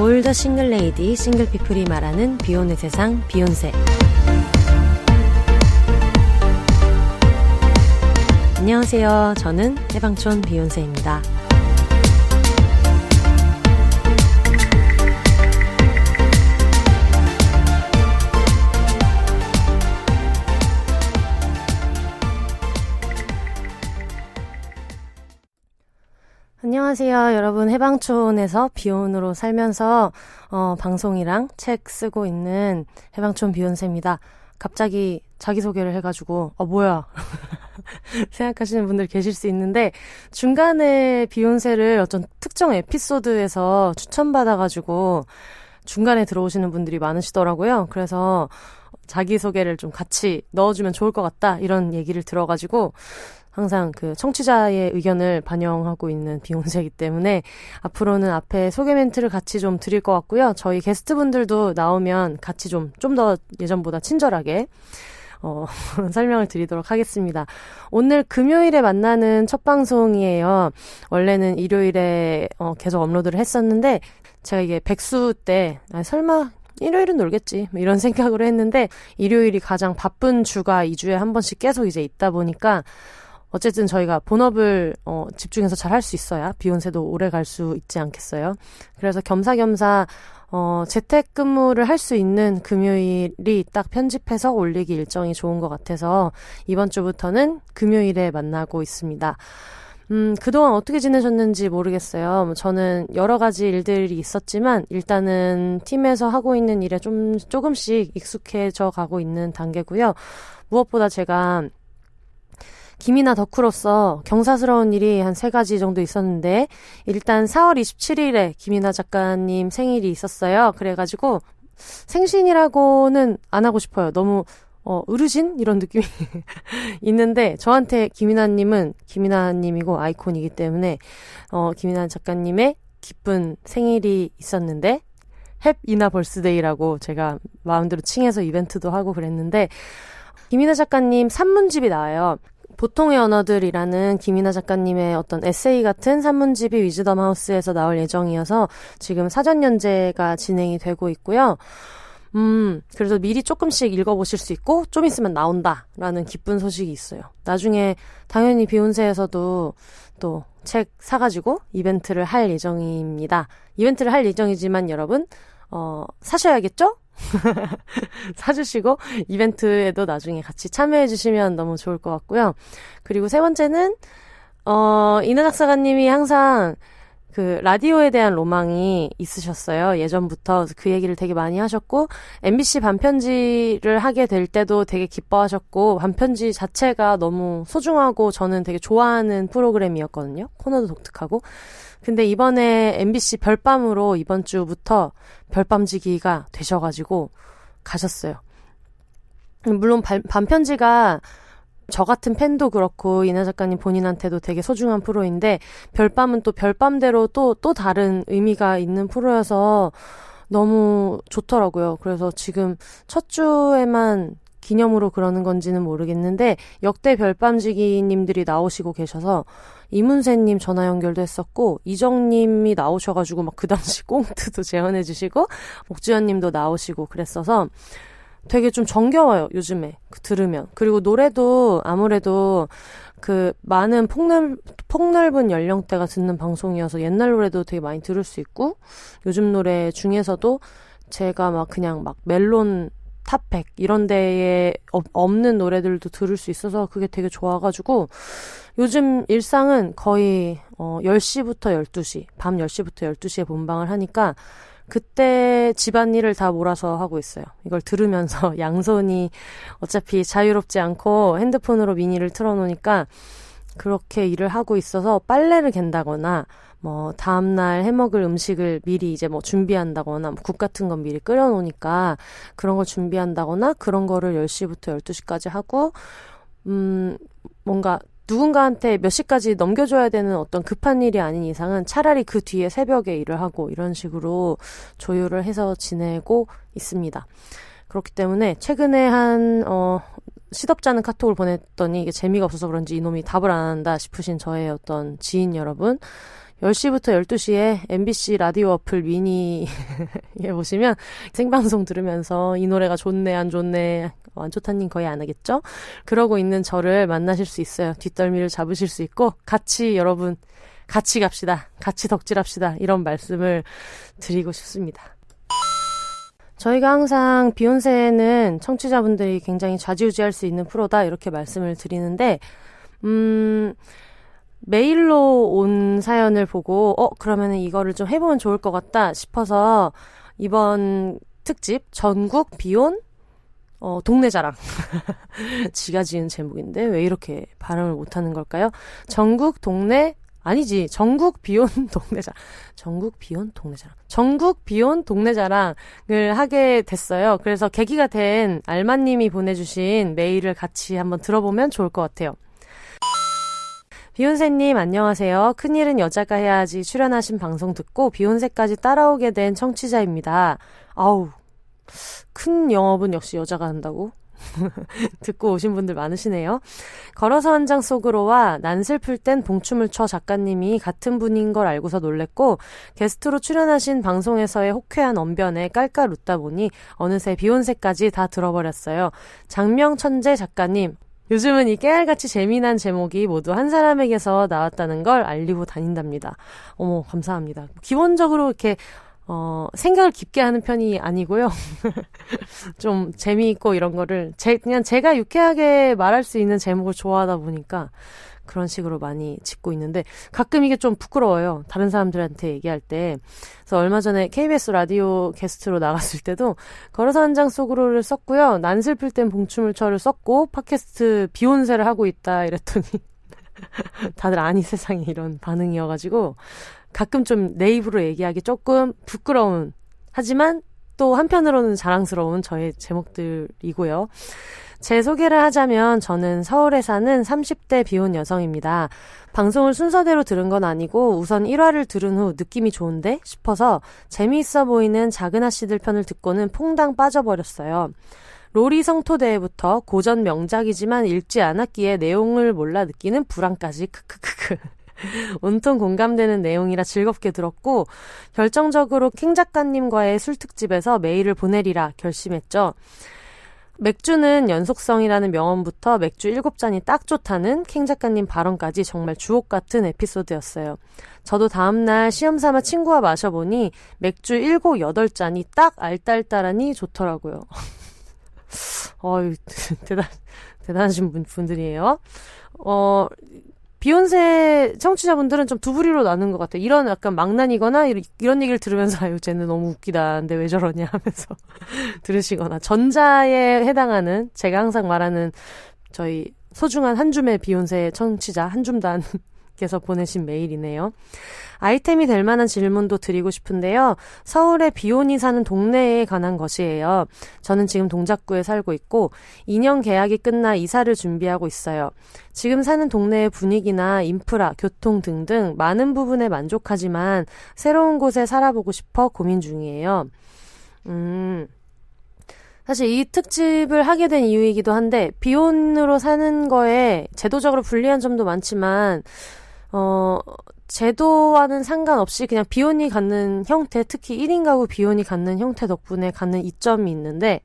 All the single lady, single people이 말하는 비혼의 세상, 비욘세. 안녕하세요. 저는 해방촌 비욘세입니다. 안녕하세요. 여러분, 해방촌에서 비혼으로 살면서 방송이랑 책 쓰고 있는 해방촌 비욘세입니다. 갑자기 자기소개를 해가지고 뭐야 생각하시는 분들 계실 수 있는데, 중간에 비욘세를 어떤 특정 에피소드에서 추천받아가지고 중간에 들어오시는 분들이 많으시더라고요. 그래서 자기소개를 좀 같이 넣어주면 좋을 것 같다, 이런 얘기를 들어가지고 항상 그 청취자의 의견을 반영하고 있는 비욘세이기 때문에 앞으로는 앞에 소개 멘트를 같이 좀 드릴 것 같고요. 저희 게스트분들도 나오면 같이 좀 더 예전보다 친절하게 설명을 드리도록 하겠습니다. 오늘 금요일에 만나는 첫 방송이에요. 원래는 일요일에 계속 업로드를 했었는데, 제가 이게 백수 때 설마 일요일은 놀겠지 이런 생각으로 했는데, 일요일이 가장 바쁜 주가 2주에 한 번씩 계속 이제 있다 보니까 어쨌든 저희가 본업을 집중해서 잘 할 수 있어야 비욘세도 오래 갈 수 있지 않겠어요? 그래서 겸사겸사 재택근무를 할 수 있는 금요일이 딱 편집해서 올리기 일정이 좋은 것 같아서 이번 주부터는 금요일에 만나고 있습니다. 그동안 어떻게 지내셨는지 모르겠어요. 저는 여러 가지 일들이 있었지만 일단은 팀에서 하고 있는 일에 조금씩 익숙해져 가고 있는 단계고요. 무엇보다 제가 김이나 덕후로서 경사스러운 일이 한 3가지 정도 있었는데, 일단 4월 27일에 김이나 작가님 생일이 있었어요. 그래가지고 생신이라고는 안 하고 싶어요. 너무 어르신? 이런 느낌이 있는데, 저한테 김이나님은 김이나님이고 아이콘이기 때문에 김이나 작가님의 기쁜 생일이 있었는데, 햅 이나 벌스데이라고 제가 마음대로 칭해서 이벤트도 하고 그랬는데, 김이나 작가님 산문집이 나와요. 보통의 언어들이라는 김이나 작가님의 어떤 에세이 같은 산문집이 위즈덤 하우스에서 나올 예정이어서 지금 사전 연재가 진행이 되고 있고요. 그래서 미리 조금씩 읽어보실 수 있고 좀 있으면 나온다라는 기쁜 소식이 있어요. 나중에 당연히 비욘세에서도 또 책 사가지고 이벤트를 할 예정입니다. 이벤트를 할 예정이지만 여러분 사셔야겠죠? 사주시고 이벤트에도 나중에 같이 참여해주시면 너무 좋을 것 같고요. 그리고 3번째는 이나 작가님이 항상 그 라디오에 대한 로망이 있으셨어요. 예전부터 그 얘기를 되게 많이 하셨고, MBC 반편지를 하게 될 때도 되게 기뻐하셨고, 반편지 자체가 너무 소중하고 저는 되게 좋아하는 프로그램이었거든요. 코너도 독특하고. 근데 이번에 MBC 별밤으로 이번 주부터 별밤지기가 되셔가지고 가셨어요. 물론 반편지가 저 같은 팬도 그렇고 이나 작가님 본인한테도 되게 소중한 프로인데, 별밤은 또 별밤대로 또 다른 의미가 있는 프로여서 너무 좋더라고요. 그래서 지금 첫 주에만 기념으로 그러는 건지는 모르겠는데, 역대 별밤지기님들이 나오시고 계셔서 이문세님 전화 연결도 했었고, 이정님이 나오셔가지고 막 그 당시 꽁트도 재현해주시고, 옥주현님도 나오시고 그랬어서 되게 좀 정겨워요, 요즘에 들으면. 그리고 노래도 아무래도 그 많은 폭넓은 연령대가 듣는 방송이어서 옛날 노래도 되게 많이 들을 수 있고, 요즘 노래 중에서도 제가 막 그냥 막 멜론 탑100 이런 데에 없는 노래들도 들을 수 있어서 그게 되게 좋아가지고 요즘 일상은 거의 10시부터 12시, 밤 10시부터 12시에 본방을 하니까 그때 집안일을 다 몰아서 하고 있어요. 이걸 들으면서 양손이 어차피 자유롭지 않고 핸드폰으로 미니를 틀어놓으니까 그렇게 일을 하고 있어서 빨래를 갠다거나 뭐 다음날 해먹을 음식을 미리 이제 뭐 준비한다거나 국 같은 건 미리 끓여놓으니까 그런 걸 준비한다거나 그런 거를 10시부터 12시까지 하고 뭔가 누군가한테 몇 시까지 넘겨줘야 되는 어떤 급한 일이 아닌 이상은 차라리 그 뒤에 새벽에 일을 하고 이런 식으로 조율을 해서 지내고 있습니다. 그렇기 때문에 최근에 한 시덥잖은 카톡을 보냈더니 이게 재미가 없어서 그런지 이놈이 답을 안 한다 싶으신 저의 어떤 지인 여러분, 10시부터 12시에 MBC 라디오 어플 미니에 보시면 생방송 들으면서 이 노래가 좋네 안 좋네 안 좋다님 거의 안 하겠죠? 그러고 있는 저를 만나실 수 있어요. 뒷덜미를 잡으실 수 있고 같이 여러분 같이 갑시다. 같이 덕질합시다. 이런 말씀을 드리고 싶습니다. 저희가 항상 비욘세는 청취자분들이 굉장히 좌지우지할 수 있는 프로다 이렇게 말씀을 드리는데 메일로 온 사연을 보고 그러면은 이거를 좀 해보면 좋을 것 같다 싶어서 이번 특집 전국 비혼 동네 자랑 지가 지은 제목인데 왜 이렇게 발음을 못하는 걸까요? 전국 비혼 동네 자랑 전국 비혼 동네 자랑을 하게 됐어요. 그래서 계기가 된 알마님이 보내주신 메일을 같이 한번 들어보면 좋을 것 같아요. 비욘세님 안녕하세요. 큰일은 여자가 해야지 출연하신 방송 듣고 비욘세까지 따라오게 된 청취자입니다. 아우 큰 영업은 역시 여자가 한다고? 듣고 오신 분들 많으시네요. 걸어서 한 장 속으로와 난 슬플 땐 봉춤을 춰 작가님이 같은 분인 걸 알고서 놀랬고 게스트로 출연하신 방송에서의 호쾌한 언변에 깔깔 웃다 보니 어느새 비욘세까지 다 들어버렸어요. 장명천재 작가님 요즘은 이 깨알같이 재미난 제목이 모두 한 사람에게서 나왔다는 걸 알리고 다닌답니다. 어머 감사합니다. 기본적으로 이렇게 생각을 깊게 하는 편이 아니고요. 좀 재미있고 이런 거를 그냥 제가 유쾌하게 말할 수 있는 제목을 좋아하다 보니까 그런 식으로 많이 짓고 있는데 가끔 이게 좀 부끄러워요. 다른 사람들한테 얘기할 때. 그래서 얼마 전에 KBS 라디오 게스트로 나갔을 때도 걸어서 한 장 속으로를 썼고요. 난 슬플 땐 봉춤을 춰를 썼고 팟캐스트 비욘세를 하고 있다 이랬더니 다들 아니 세상에 이런 반응이어가지고 가끔 좀 내 입으로 얘기하기 조금 부끄러운 하지만 또 한편으로는 자랑스러운 저의 제목들이고요. 제 소개를 하자면 저는 서울에 사는 30대 비혼 여성입니다. 방송을 순서대로 들은 건 아니고 우선 1화를 들은 후 느낌이 좋은데 싶어서 재미있어 보이는 작은 아씨들 편을 듣고는 퐁당 빠져버렸어요. 로리 성토대회부터 고전 명작이지만 읽지 않았기에 내용을 몰라 느끼는 불안까지 크크크크. 온통 공감되는 내용이라 즐겁게 들었고 결정적으로 캥 작가님과의 술 특집에서 메일을 보내리라 결심했죠. 맥주는 연속성이라는 명언부터 맥주 7잔이 딱 좋다는 캥 작가님 발언까지 정말 주옥 같은 에피소드였어요. 저도 다음날 시험삼아 친구와 마셔보니 맥주 7, 8잔이 딱 알딸딸하니 좋더라고요. 대단하신 분들이에요. 비욘세 청취자분들은 좀 두 부리로 나눈 것 같아요. 이런 약간 망난이거나 이런 얘기를 들으면서 아유 쟤는 너무 웃기다. 근데 왜 저러냐 하면서 들으시거나 전자에 해당하는 제가 항상 말하는 저희 소중한 한 줌의 비욘세 청취자 한 줌단께서 보내신 메일이네요. 아이템이 될 만한 질문도 드리고 싶은데요. 서울에 비혼이 사는 동네에 관한 것이에요. 저는 지금 동작구에 살고 있고 2년 계약이 끝나 이사를 준비하고 있어요. 지금 사는 동네의 분위기나 인프라, 교통 등등 많은 부분에 만족하지만 새로운 곳에 살아보고 싶어 고민 중이에요. 사실 이 특집을 하게 된 이유이기도 한데 비혼으로 사는 거에 제도적으로 불리한 점도 많지만 제도와는 상관없이 그냥 비혼이 갖는 형태, 특히 1인 가구 비혼이 갖는 형태 덕분에 갖는 이점이 있는데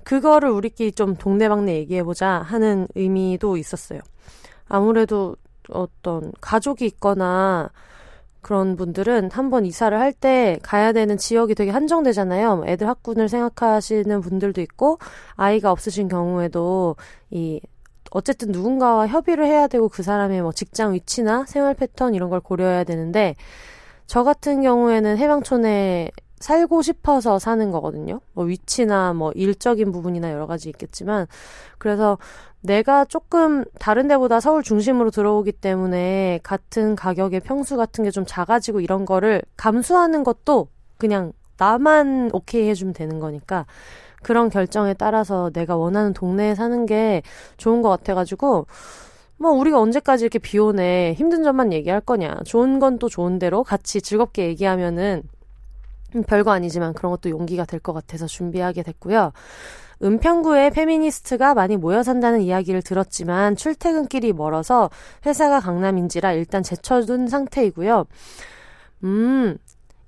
그거를 우리끼리 좀 동네방네 얘기해보자 하는 의미도 있었어요. 아무래도 어떤 가족이 있거나 그런 분들은 한번 이사를 할 때 가야 되는 지역이 되게 한정되잖아요. 애들 학군을 생각하시는 분들도 있고 아이가 없으신 경우에도 어쨌든 누군가와 협의를 해야 되고 그 사람의 뭐 직장 위치나 생활 패턴 이런 걸 고려해야 되는데 저 같은 경우에는 해방촌에 살고 싶어서 사는 거거든요. 뭐 위치나 뭐 일적인 부분이나 여러 가지 있겠지만 그래서 내가 조금 다른 데보다 서울 중심으로 들어오기 때문에 같은 가격의 평수 같은 게 좀 작아지고 이런 거를 감수하는 것도 그냥 나만 오케이 해주면 되는 거니까 그런 결정에 따라서 내가 원하는 동네에 사는 게 좋은 것 같아가지고 뭐 우리가 언제까지 이렇게 비혼에 힘든 점만 얘기할 거냐. 좋은 건 또 좋은 대로 같이 즐겁게 얘기하면은 별거 아니지만 그런 것도 용기가 될 것 같아서 준비하게 됐고요. 은평구에 페미니스트가 많이 모여 산다는 이야기를 들었지만 출퇴근길이 멀어서 회사가 강남인지라 일단 제쳐둔 상태이고요.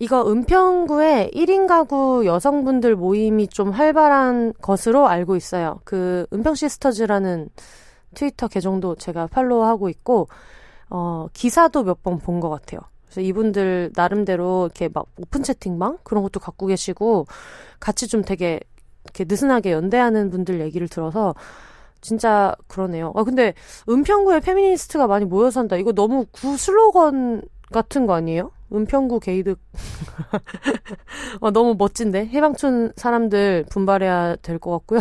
이거 은평구에 1인 가구 여성분들 모임이 좀 활발한 것으로 알고 있어요. 그 은평시스터즈라는 트위터 계정도 제가 팔로우하고 있고 기사도 몇 번 본 것 같아요. 그래서 이분들 나름대로 이렇게 막 오픈 채팅방 그런 것도 갖고 계시고 같이 좀 되게 이렇게 느슨하게 연대하는 분들 얘기를 들어서 진짜 그러네요. 근데 은평구에 페미니스트가 많이 모여 산다. 이거 너무 구 슬로건 같은 거 아니에요? 은평구 게이득. 너무 멋진데? 해방촌 사람들 분발해야 될 것 같고요.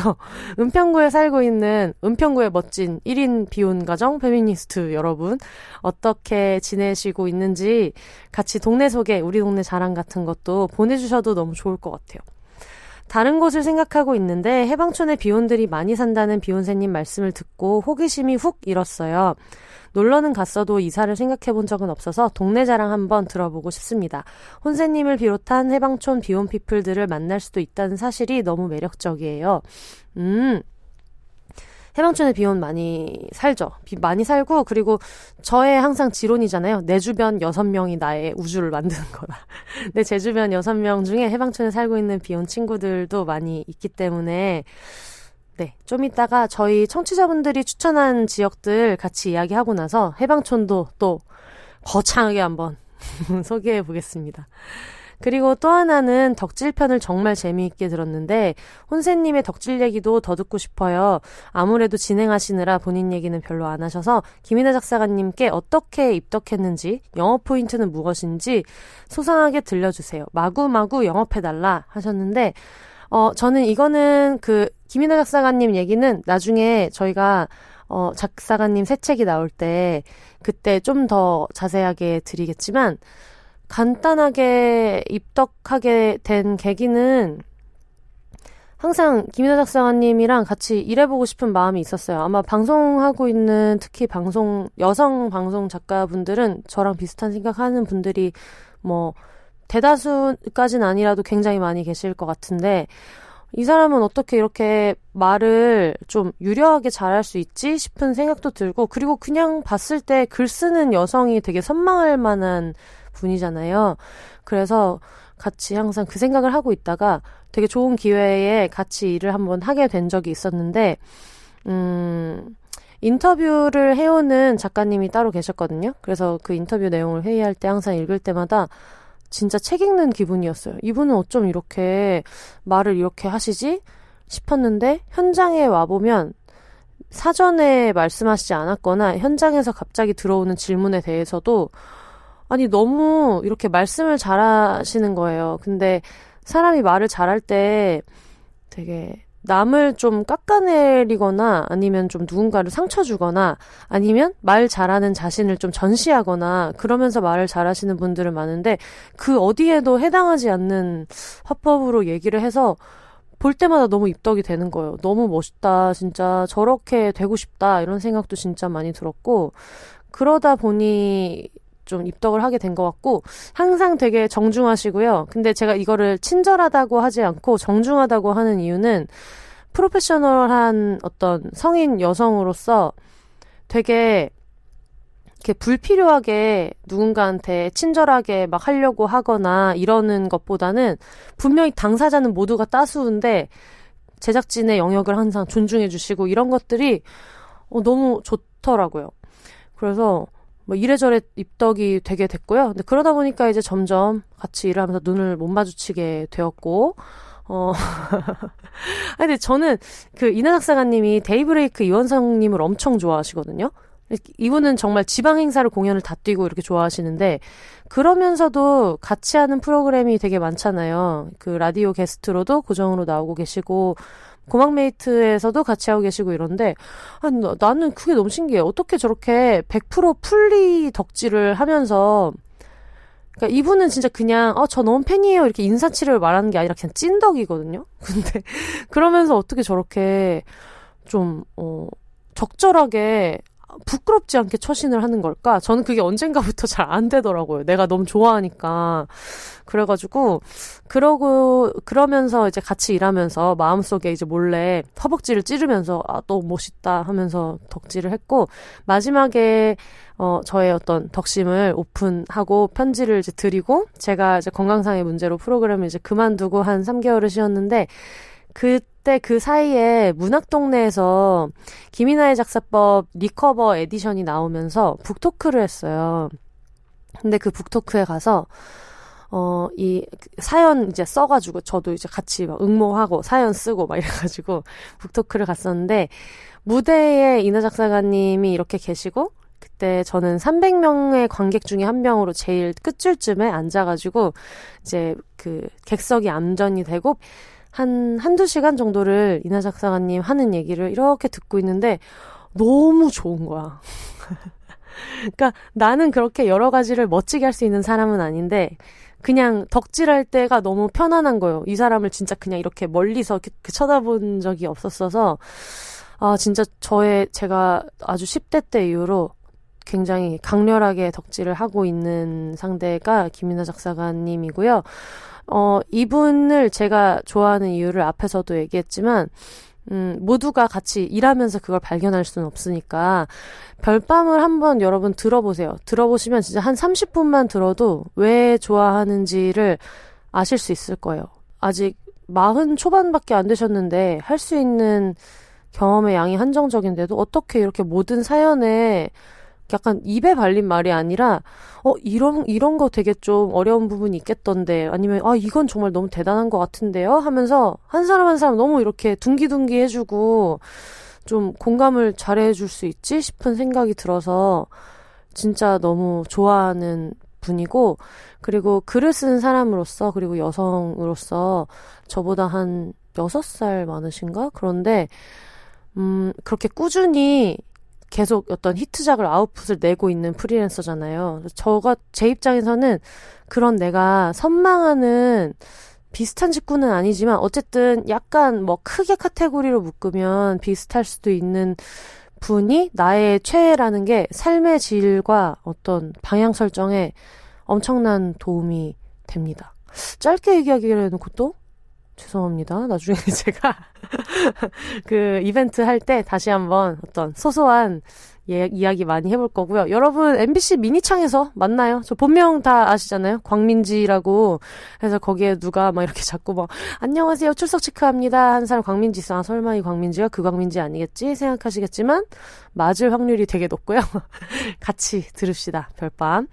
은평구에 살고 있는 은평구의 멋진 1인 비혼 가정 페미니스트 여러분, 어떻게 지내시고 있는지 같이 동네 소개, 우리 동네 자랑 같은 것도 보내주셔도 너무 좋을 것 같아요. 다른 곳을 생각하고 있는데 해방촌에 비혼들이 많이 산다는 비혼세님 말씀을 듣고 호기심이 훅 일었어요. 놀러는 갔어도 이사를 생각해본 적은 없어서 동네 자랑 한번 들어보고 싶습니다. 혼세님을 비롯한 해방촌 비혼 피플들을 만날 수도 있다는 사실이 너무 매력적이에요. 해방촌에 비혼 많이 살죠. 많이 살고, 그리고 저의 항상 지론이잖아요. 내 주변 6명이 나의 우주를 만드는 거다. 근데 제 주변 6명 중에 해방촌에 살고 있는 비혼 친구들도 많이 있기 때문에 네, 좀 이따가 저희 청취자분들이 추천한 지역들 같이 이야기하고 나서 해방촌도 또 거창하게 한번 소개해 보겠습니다. 그리고 또 하나는 덕질편을 정말 재미있게 들었는데 혼세님의 덕질 얘기도 더 듣고 싶어요. 아무래도 진행하시느라 본인 얘기는 별로 안 하셔서 김이나 작사가님께 어떻게 입덕했는지, 영업 포인트는 무엇인지 소상하게 들려주세요. 마구마구 영업해달라 하셨는데 저는 이거는 김이나 작사가님 얘기는 나중에 저희가 작사가님 새 책이 나올 때 그때 좀 더 자세하게 드리겠지만 간단하게 입덕하게 된 계기는 항상 김이나 작사가님이랑 같이 일해보고 싶은 마음이 있었어요. 아마 방송하고 있는 특히 여성 방송 작가분들은 저랑 비슷한 생각하는 분들이 뭐 대다수까지는 아니라도 굉장히 많이 계실 것 같은데 이 사람은 어떻게 이렇게 말을 좀 유려하게 잘할 수 있지 싶은 생각도 들고 그리고 그냥 봤을 때 글 쓰는 여성이 되게 선망할 만한 분이잖아요. 그래서 같이 항상 그 생각을 하고 있다가 되게 좋은 기회에 같이 일을 한번 하게 된 적이 있었는데 인터뷰를 해오는 작가님이 따로 계셨거든요. 그래서 그 인터뷰 내용을 회의할 때 항상 읽을 때마다 진짜 책 읽는 기분이었어요. 이분은 어쩜 이렇게 말을 이렇게 하시지? 싶었는데 현장에 와보면 사전에 말씀하시지 않았거나 현장에서 갑자기 들어오는 질문에 대해서도 아니 너무 이렇게 말씀을 잘하시는 거예요. 근데 사람이 말을 잘할 때 되게 남을 좀 깎아내리거나 아니면 좀 누군가를 상처 주거나 아니면 말 잘하는 자신을 좀 전시하거나 그러면서 말을 잘하시는 분들은 많은데 그 어디에도 해당하지 않는 화법으로 얘기를 해서 볼 때마다 너무 입덕이 되는 거예요. 너무 멋있다. 진짜 저렇게 되고 싶다. 이런 생각도 진짜 많이 들었고 그러다 보니 좀 입덕을 하게 된 것 같고 항상 되게 정중하시고요. 근데 제가 이거를 친절하다고 하지 않고 정중하다고 하는 이유는 프로페셔널한 어떤 성인 여성으로서 되게 이렇게 불필요하게 누군가한테 친절하게 막 하려고 하거나 이러는 것보다는 분명히 당사자는 모두가 따스운데 제작진의 영역을 항상 존중해 주시고 이런 것들이 너무 좋더라고요. 그래서 뭐 이래저래 입덕이 되게 됐고요. 근데 그러다 보니까 이제 점점 같이 일을 하면서 눈을 못 마주치게 되었고, 근데 저는 이나 작사가님이 데이브레이크 이원성님을 엄청 좋아하시거든요. 이분은 정말 지방 행사를 공연을 다 뛰고 이렇게 좋아하시는데, 그러면서도 같이 하는 프로그램이 되게 많잖아요. 라디오 게스트로도 고정으로 나오고 계시고, 고막메이트에서도 같이 하고 계시고 이런데 나는 그게 너무 신기해요. 어떻게 저렇게 100% 풀리 덕질을 하면서 그러니까 이분은 진짜 그냥 저 너무 팬이에요 이렇게 인사치레를 말하는 게 아니라 그냥 찐덕이거든요. 근데 그러면서 어떻게 저렇게 좀 적절하게 부끄럽지 않게 처신을 하는 걸까? 저는 그게 언젠가부터 잘 안 되더라고요. 내가 너무 좋아하니까. 그래가지고 그러면서 이제 같이 일하면서 마음속에 이제 몰래 허벅지를 찌르면서 또 멋있다 하면서 덕질을 했고, 마지막에 저의 어떤 덕심을 오픈하고 편지를 이제 드리고, 제가 이제 건강상의 문제로 프로그램을 이제 그만두고 한 3개월을 쉬었는데, 그때 그 사이에 문학동네에서 김이나의 작사법 리커버 에디션이 나오면서 북토크를 했어요. 근데 그 북토크에 가서 이 사연 이제 써가지고 저도 이제 같이 막 응모하고 사연 쓰고 막 이래가지고 북토크를 갔었는데, 무대에 이나 작사가님이 이렇게 계시고, 그때 저는 300명의 관객 중에 한 명으로 제일 끝줄쯤에 앉아가지고 이제 그 객석이 암전이 되고 한두 시간 정도를 이나 작사가님 하는 얘기를 이렇게 듣고 있는데 너무 좋은 거야. 그러니까 나는 그렇게 여러 가지를 멋지게 할 수 있는 사람은 아닌데 그냥 덕질할 때가 너무 편안한 거예요. 이 사람을 진짜 그냥 이렇게 멀리서 이렇게 쳐다본 적이 없었어서 진짜 제가 아주 10대 때 이후로 굉장히 강렬하게 덕질을 하고 있는 상대가 김이나 작사가님이고요. 이분을 제가 좋아하는 이유를 앞에서도 얘기했지만, 모두가 같이 일하면서 그걸 발견할 수는 없으니까, 별밤을 한번 여러분 들어보세요. 들어보시면 진짜 한 30분만 들어도 왜 좋아하는지를 아실 수 있을 거예요. 아직 40 초반밖에 안 되셨는데, 할 수 있는 경험의 양이 한정적인데도 어떻게 이렇게 모든 사연에 약간 입에 발린 말이 아니라 이런 거 되게 좀 어려운 부분이 있겠던데, 아니면 이건 정말 너무 대단한 것 같은데요 하면서 한 사람 한 사람 너무 이렇게 둥기둥기 해주고 좀 공감을 잘해줄 수 있지 싶은 생각이 들어서 진짜 너무 좋아하는 분이고, 그리고 글을 쓰는 사람으로서, 그리고 여성으로서 저보다 한 6살 많으신가? 그런데 그렇게 꾸준히 계속 어떤 히트작을 아웃풋을 내고 있는 프리랜서잖아요. 제 입장에서는 그런 내가 선망하는 비슷한 직군은 아니지만 어쨌든 약간 뭐 크게 카테고리로 묶으면 비슷할 수도 있는 분이 나의 최애라는 게 삶의 질과 어떤 방향 설정에 엄청난 도움이 됩니다. 짧게 얘기하기로 해놓고 또 죄송합니다. 나중에 제가 그 이벤트 할 때 다시 한번 어떤 소소한 이야기 많이 해볼 거고요. 여러분 MBC 미니창에서 만나요. 저 본명 다 아시잖아요. 광민지라고 해서 거기에 누가 막 이렇게 자꾸 막 안녕하세요 출석 체크합니다 한 사람 광민지 있어. 설마 이 광민지가 그 광민지 아니겠지 생각하시겠지만 맞을 확률이 되게 높고요. 같이 들읍시다. 별밤.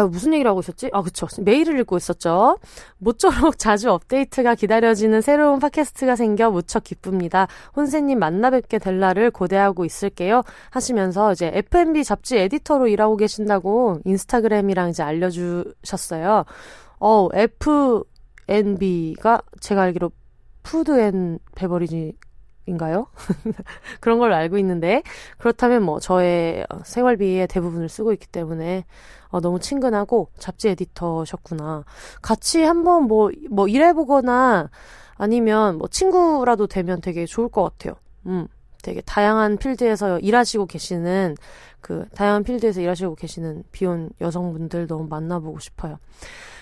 무슨 얘기를 하고 있었지? 그쵸. 메일을 읽고 있었죠. 모쪼록 자주 업데이트가 기다려지는 새로운 팟캐스트가 생겨 무척 기쁩니다. 혼세님 만나 뵙게 될 날을 고대하고 있을게요. 하시면서 이제 F&B 잡지 에디터로 일하고 계신다고 인스타그램이랑 이제 알려주셨어요. F&B가 제가 알기로 푸드 앤 베버리지 인가요? 그런 걸로 알고 있는데, 그렇다면 뭐 저의 생활비의 대부분을 쓰고 있기 때문에 너무 친근하고 잡지 에디터셨구나. 같이 한번 뭐 일해보거나 아니면 뭐 친구라도 되면 되게 좋을 것 같아요. 되게 다양한 필드에서 일하시고 계시는 비혼 여성분들 너무 만나보고 싶어요.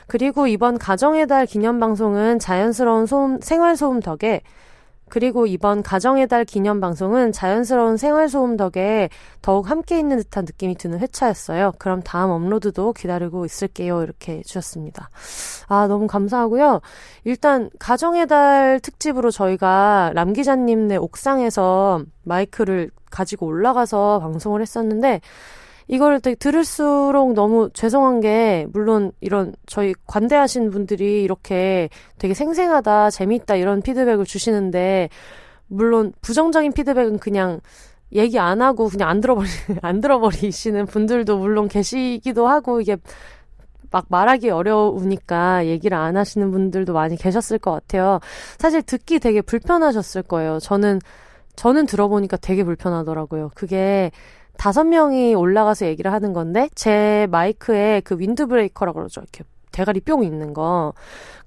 그리고 이번 가정의 달 기념 방송은 자연스러운 생활소음 덕에 더욱 함께 있는 듯한 느낌이 드는 회차였어요. 그럼 다음 업로드도 기다리고 있을게요. 이렇게 해주셨습니다. 너무 감사하고요. 일단 가정의 달 특집으로 저희가 람 기자님네 옥상에서 마이크를 가지고 올라가서 방송을 했었는데, 이걸 되게 들을수록 너무 죄송한 게, 물론 이런 저희 관대하신 분들이 이렇게 되게 생생하다, 재밌다 이런 피드백을 주시는데, 물론 부정적인 피드백은 그냥 얘기 안 하고 그냥 안 들어버리시는 분들도 물론 계시기도 하고, 이게 막 말하기 어려우니까 얘기를 안 하시는 분들도 많이 계셨을 것 같아요. 사실 듣기 되게 불편하셨을 거예요. 저는 들어보니까 되게 불편하더라고요. 그게 5명이 올라가서 얘기를 하는 건데, 제 마이크에 그 윈드 브레이커라고 그러죠. 이렇게 대가리 뿅 있는 거.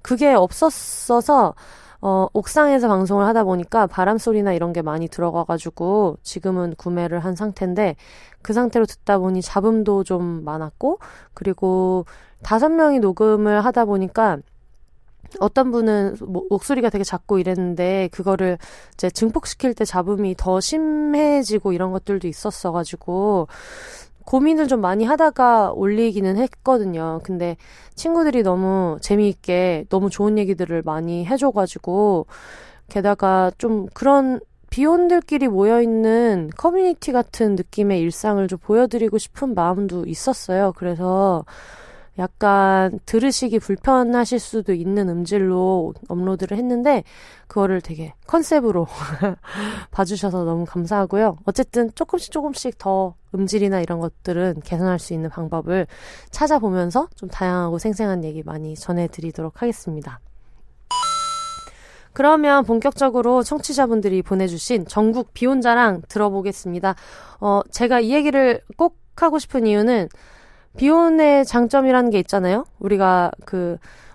그게 없었어서, 옥상에서 방송을 하다 보니까 바람 소리나 이런 게 많이 들어가가지고 지금은 구매를 한 상태인데 그 상태로 듣다 보니 잡음도 좀 많았고 그리고 5명이 녹음을 하다 보니까 어떤 분은 목소리가 되게 작고 이랬는데 그거를 이제 증폭시킬 때 잡음이 더 심해지고 이런 것들도 있었어가지고 고민을 좀 많이 하다가 올리기는 했거든요. 근데 친구들이 너무 재미있게 너무 좋은 얘기들을 많이 해줘가지고 게다가 좀 그런 비혼들끼리 모여있는 커뮤니티 같은 느낌의 일상을 좀 보여드리고 싶은 마음도 있었어요. 그래서 약간 들으시기 불편하실 수도 있는 음질로 업로드를 했는데 그거를 되게 컨셉으로 봐주셔서 너무 감사하고요. 어쨌든 조금씩 더 음질이나 이런 것들은 개선할 수 있는 방법을 찾아보면서 좀 다양하고 생생한 얘기 많이 전해드리도록 하겠습니다. 그러면 본격적으로 청취자분들이 보내주신 전국 비혼자랑 들어보겠습니다. 제가 이 얘기를 꼭 하고 싶은 이유는 비혼의 장점이라는 게 있잖아요. 우리가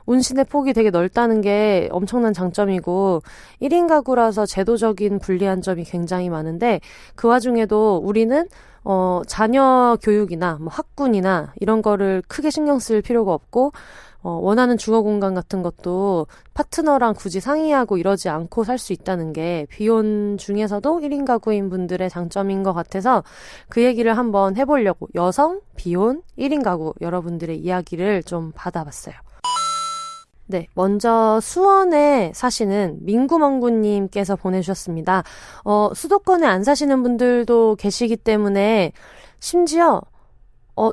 운신의 폭이 되게 넓다는 게 엄청난 장점이고 1인 가구라서 제도적인 불리한 점이 굉장히 많은데 그 와중에도 우리는 자녀 교육이나 뭐 학군이나 이런 거를 크게 신경 쓸 필요가 없고 원하는 주거 공간 같은 것도 파트너랑 굳이 상의하고 이러지 않고 살 수 있다는 게 비혼 중에서도 1인 가구인 분들의 장점인 것 같아서 그 얘기를 한번 해보려고 여성, 비혼, 1인 가구 여러분들의 이야기를 좀 받아봤어요. 네, 먼저 수원에 사시는 민구멍구님께서 보내주셨습니다. 수도권에 안 사시는 분들도 계시기 때문에 심지어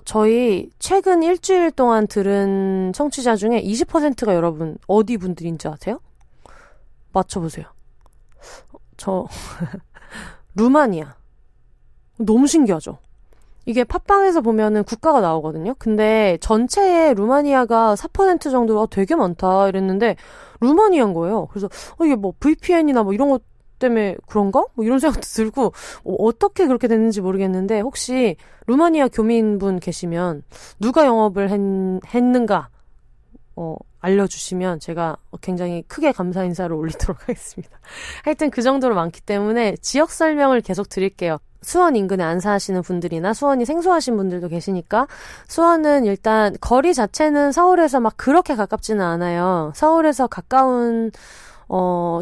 저희 최근 일주일 동안 들은 청취자 중에 20%가 여러분 어디 분들인지 아세요? 맞춰보세요. 루마니아. 너무 신기하죠? 이게 팟빵에서 보면은 국가가 나오거든요. 근데 전체에 루마니아가 4% 정도로 되게 많다 이랬는데 루마니아인 거예요. 그래서 이게 뭐 VPN이나 뭐 이런 것 때문에 그런가? 뭐 이런 생각도 들고 어떻게 그렇게 됐는지 모르겠는데 혹시 루마니아 교민분 계시면 누가 영업을 했는가 알려주시면 제가 굉장히 크게 감사 인사를 올리도록 하겠습니다. 하여튼 그 정도로 많기 때문에 지역 설명을 계속 드릴게요. 수원 인근에 안 사시는 분들이나 수원이 생소하신 분들도 계시니까 수원은 일단 거리 자체는 서울에서 막 그렇게 가깝지는 않아요. 서울에서 가까운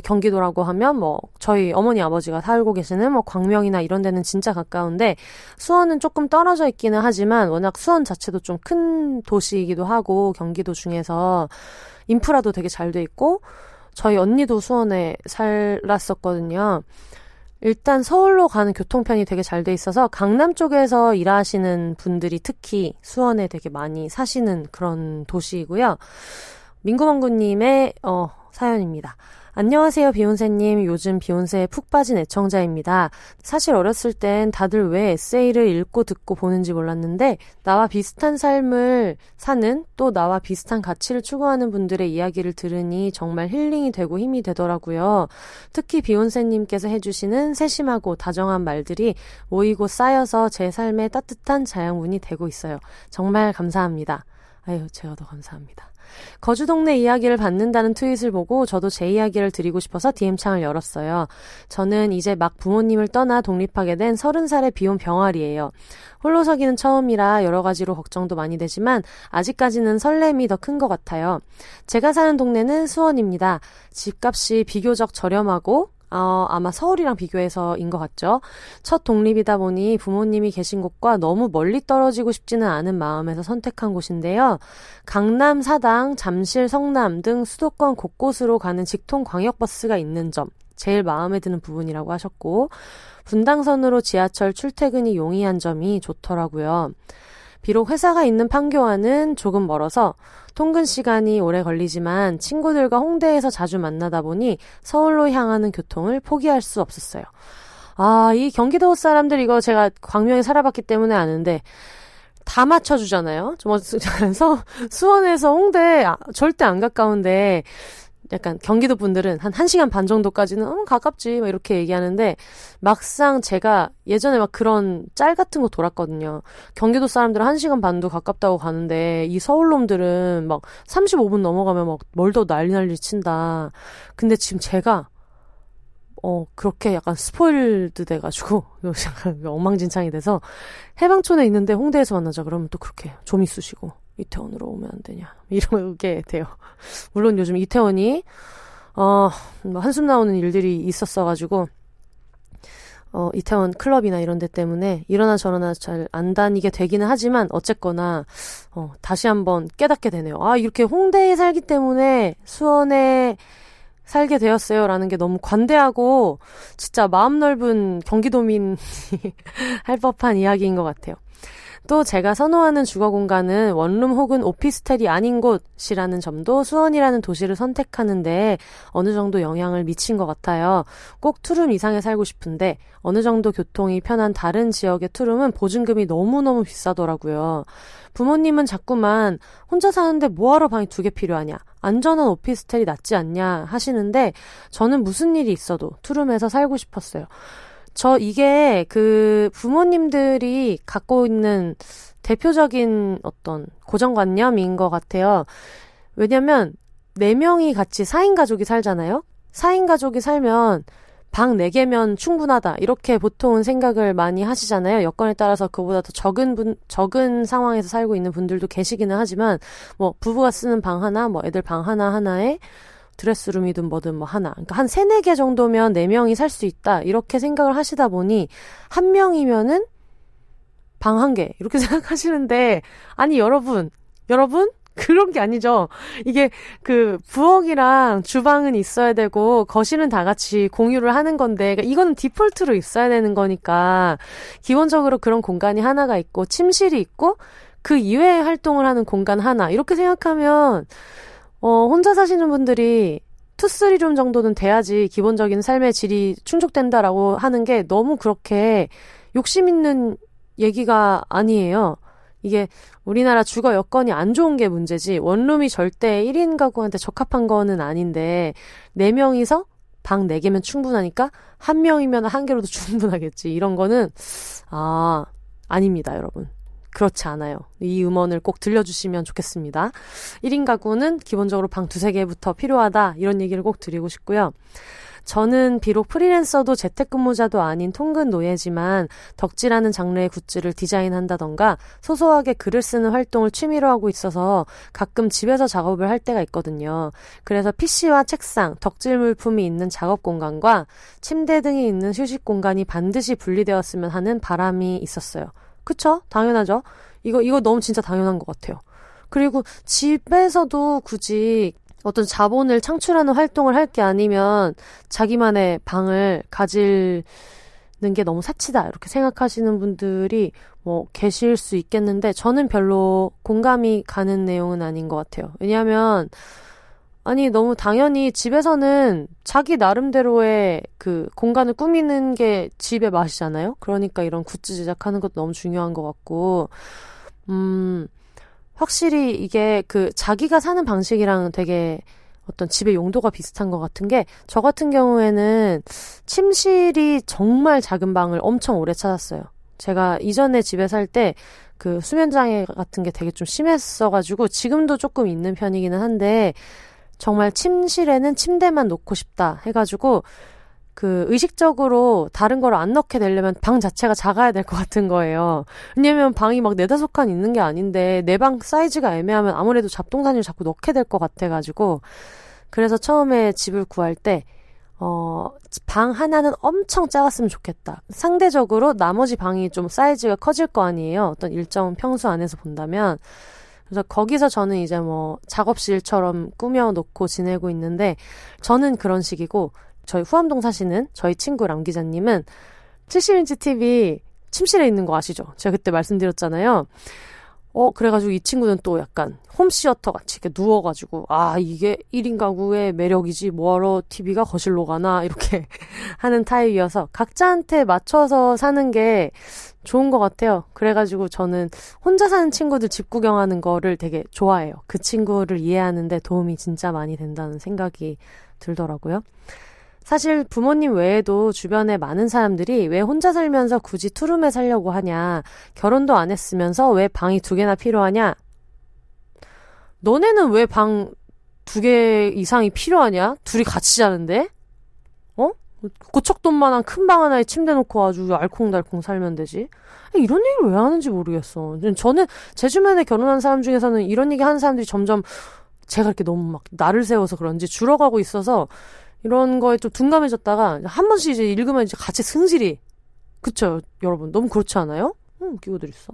경기도라고 하면 뭐 저희 어머니 아버지가 살고 계시는 뭐 광명이나 이런 데는 진짜 가까운데 수원은 조금 떨어져 있기는 하지만 워낙 수원 자체도 좀 큰 도시이기도 하고 경기도 중에서 인프라도 되게 잘 돼 있고 저희 언니도 수원에 살았었거든요. 일단 서울로 가는 교통편이 되게 잘 돼 있어서 강남 쪽에서 일하시는 분들이 특히 수원에 되게 많이 사시는 그런 도시이고요. 민구멍구님의 사연입니다. 안녕하세요, 비욘세님. 요즘 비욘세에 푹 빠진 애청자입니다. 사실 어렸을 땐 다들 왜 에세이를 읽고 듣고 보는지 몰랐는데 나와 비슷한 삶을 사는 또 나와 비슷한 가치를 추구하는 분들의 이야기를 들으니 정말 힐링이 되고 힘이 되더라고요. 특히 비욘세님께서 해주시는 세심하고 다정한 말들이 모이고 쌓여서 제 삶에 따뜻한 자양분이 되고 있어요. 정말 감사합니다. 아유, 제가 더 감사합니다. 거주 동네 이야기를 받는다는 트윗을 보고 저도 제 이야기를 드리고 싶어서 DM창을 열었어요. 저는 이제 막 부모님을 떠나 독립하게 된 30살의 비혼 병아리예요. 홀로서기는 처음이라 여러 가지로 걱정도 많이 되지만 아직까지는 설렘이 더 큰 것 같아요. 제가 사는 동네는 수원입니다. 집값이 비교적 저렴하고 아마 서울이랑 비교해서인 것 같죠. 첫 독립이다 보니 부모님이 계신 곳과 너무 멀리 떨어지고 싶지는 않은 마음에서 선택한 곳인데요. 강남, 사당, 잠실, 성남 등 수도권 곳곳으로 가는 직통 광역버스가 있는 점, 제일 마음에 드는 부분이라고 하셨고 분당선으로 지하철 출퇴근이 용이한 점이 좋더라고요. 비록 회사가 있는 판교와는 조금 멀어서 통근 시간이 오래 걸리지만 친구들과 홍대에서 자주 만나다 보니 서울로 향하는 교통을 포기할 수 없었어요. 이 경기도 사람들 이거 제가 광명에 살아봤기 때문에 아는데 다 맞춰주잖아요. 수원에서 홍대 절대 안 가까운데 약간 경기도 분들은 한 1시간 반 정도까지는 가깝지 막 이렇게 얘기하는데 막상 제가 예전에 막 그런 짤 같은 거 돌았거든요. 경기도 사람들은 1시간 반도 가깝다고 가는데 이 서울 놈들은 막 35분 넘어가면 막 멀더 난리 친다. 근데 지금 제가 그렇게 약간 스포일드 돼가지고, 약간 엉망진창이 돼서, 해방촌에 있는데 홍대에서 만나자 그러면 또 그렇게 좀 있으시고, 이태원으로 오면 안 되냐. 이러게 돼요. 물론 요즘 이태원이, 뭐 한숨 나오는 일들이 있었어가지고, 이태원 클럽이나 이런 데 때문에 이러나 저러나 잘 안 다니게 되기는 하지만, 어쨌거나, 다시 한번 깨닫게 되네요. 아, 이렇게 홍대에 살기 때문에 수원에 살게 되었어요. 라는 게 너무 관대하고 진짜 마음 넓은 경기도민이 할 법한 이야기인 것 같아요. 또 제가 선호하는 주거 공간은 원룸 혹은 오피스텔이 아닌 곳이라는 점도 수원이라는 도시를 선택하는데 어느 정도 영향을 미친 것 같아요. 꼭 투룸 이상에 살고 싶은데 어느 정도 교통이 편한 다른 지역의 투룸은 보증금이 너무너무 비싸더라고요. 부모님은 자꾸만 혼자 사는데 뭐하러 방이 2개 필요하냐, 안전한 오피스텔이 낫지 않냐 하시는데 저는 무슨 일이 있어도 투룸에서 살고 싶었어요. 이게 그 부모님들이 갖고 있는 대표적인 어떤 고정관념인 것 같아요. 왜냐면 4명이 같이 4인 가족이 살잖아요. 4인 가족이 살면 방 4개면 충분하다. 이렇게 보통은 생각을 많이 하시잖아요. 여건에 따라서 그보다 더 적은 상황에서 살고 있는 분들도 계시기는 하지만, 뭐, 부부가 쓰는 방 하나, 뭐, 애들 방 하나하나에 드레스룸이든 뭐든 뭐 하나. 그러니까 한 3, 4개 정도면 4명이 살 수 있다. 이렇게 생각을 하시다 보니, 1명이면은 방 1개. 이렇게 생각하시는데, 아니, 여러분? 그런 게 아니죠. 이게 부엌이랑 주방은 있어야 되고 거실은 다 같이 공유를 하는 건데, 그러니까 이거는 디폴트로 있어야 되는 거니까 기본적으로 그런 공간이 하나가 있고 침실이 있고 그 이외의 활동을 하는 공간 하나, 이렇게 생각하면 혼자 사시는 분들이 2, 3룸 정도는 돼야지 기본적인 삶의 질이 충족된다라고 하는 게 너무 그렇게 욕심 있는 얘기가 아니에요. 이게 우리나라 주거 여건이 안 좋은 게 문제지 원룸이 절대 1인 가구한테 적합한 거는 아닌데 4명이서 방 4개면 충분하니까 1명이면 1개로도 충분하겠지. 이런 거는 아닙니다, 여러분. 그렇지 않아요. 이 음원을 꼭 들려주시면 좋겠습니다. 1인 가구는 기본적으로 방 2, 3개부터 필요하다. 이런 얘기를 꼭 드리고 싶고요. 저는 비록 프리랜서도 재택근무자도 아닌 통근 노예지만 덕질하는 장르의 굿즈를 디자인한다던가 소소하게 글을 쓰는 활동을 취미로 하고 있어서 가끔 집에서 작업을 할 때가 있거든요. 그래서 PC와 책상, 덕질 물품이 있는 작업 공간과 침대 등이 있는 휴식 공간이 반드시 분리되었으면 하는 바람이 있었어요. 그쵸? 당연하죠? 이거 너무 진짜 당연한 것 같아요. 그리고 집에서도 굳이 어떤 자본을 창출하는 활동을 할 게 아니면 자기만의 방을 가지는 게 너무 사치다, 이렇게 생각하시는 분들이 뭐 계실 수 있겠는데 저는 별로 공감이 가는 내용은 아닌 것 같아요. 왜냐하면 너무 당연히 집에서는 자기 나름대로의 그 공간을 꾸미는 게 집의 맛이잖아요. 그러니까 이런 굿즈 제작하는 것도 너무 중요한 것 같고, 확실히 이게 자기가 사는 방식이랑 되게 어떤 집의 용도가 비슷한 것 같은 게, 저 같은 경우에는 침실이 정말 작은 방을 엄청 오래 찾았어요. 제가 이전에 집에 살 때 수면장애 같은 게 되게 좀 심했어가지고 지금도 조금 있는 편이기는 한데, 정말 침실에는 침대만 놓고 싶다 해가지고 의식적으로 다른 걸 안 넣게 되려면 방 자체가 작아야 될 것 같은 거예요. 왜냐면 방이 막 4-5칸 있는 게 아닌데 내 방 사이즈가 애매하면 아무래도 잡동사니를 자꾸 넣게 될 것 같아가지고, 그래서 처음에 집을 구할 때 방 하나는 엄청 작았으면 좋겠다. 상대적으로 나머지 방이 좀 사이즈가 커질 거 아니에요. 어떤 일정 평수 안에서 본다면. 그래서 거기서 저는 이제 뭐 작업실처럼 꾸며놓고 지내고 있는데, 저는 그런 식이고, 저희 후암동 사시는 저희 친구 람 기자님은 70인치 TV 침실에 있는 거 아시죠? 제가 그때 말씀드렸잖아요. 그래가지고 이 친구는 또 약간 홈시어터 같이 이렇게 누워가지고, 이게 1인 가구의 매력이지, 뭐하러 TV가 거실로 가나, 이렇게 하는 타입이어서 각자한테 맞춰서 사는 게 좋은 것 같아요. 그래가지고 저는 혼자 사는 친구들 집 구경하는 거를 되게 좋아해요. 그 친구를 이해하는데 도움이 진짜 많이 된다는 생각이 들더라고요. 사실 부모님 외에도 주변에 많은 사람들이 왜 혼자 살면서 굳이 투룸에 살려고 하냐, 결혼도 안 했으면서 왜 방이 2개나 필요하냐, 너네는 왜 방 2개 이상이 필요하냐, 둘이 같이 자는데, 고척돈만한 큰 방 하나에 침대 놓고 아주 알콩달콩 살면 되지. 이런 얘기를 왜 하는지 모르겠어. 저는 제 주변에 결혼한 사람 중에서는 이런 얘기 하는 사람들이 점점 제가 이렇게 너무 막 나를 세워서 그런지 줄어가고 있어서 이런 거에 좀 둔감해졌다가 한 번씩 이제 읽으면 이제 같이 승질이. 그쵸, 여러분? 너무 그렇지 않아요? 웃기고들 있어.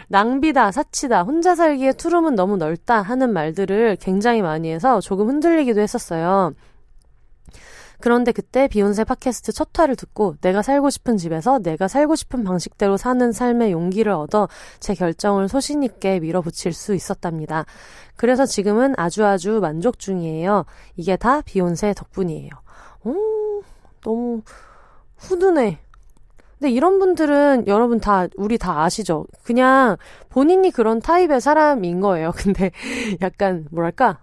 낭비다, 사치다, 혼자 살기에 투룸은 너무 넓다 하는 말들을 굉장히 많이 해서 조금 흔들리기도 했었어요. 그런데 그때 비욘세 팟캐스트 첫 화를 듣고 내가 살고 싶은 집에서 내가 살고 싶은 방식대로 사는 삶의 용기를 얻어 제 결정을 소신 있게 밀어붙일 수 있었답니다. 그래서 지금은 아주 만족 중이에요. 이게 다 비욘세 덕분이에요. 너무 훈훈해. 근데 이런 분들은 여러분 우리 다 아시죠? 그냥 본인이 그런 타입의 사람인 거예요. 근데 약간 뭐랄까,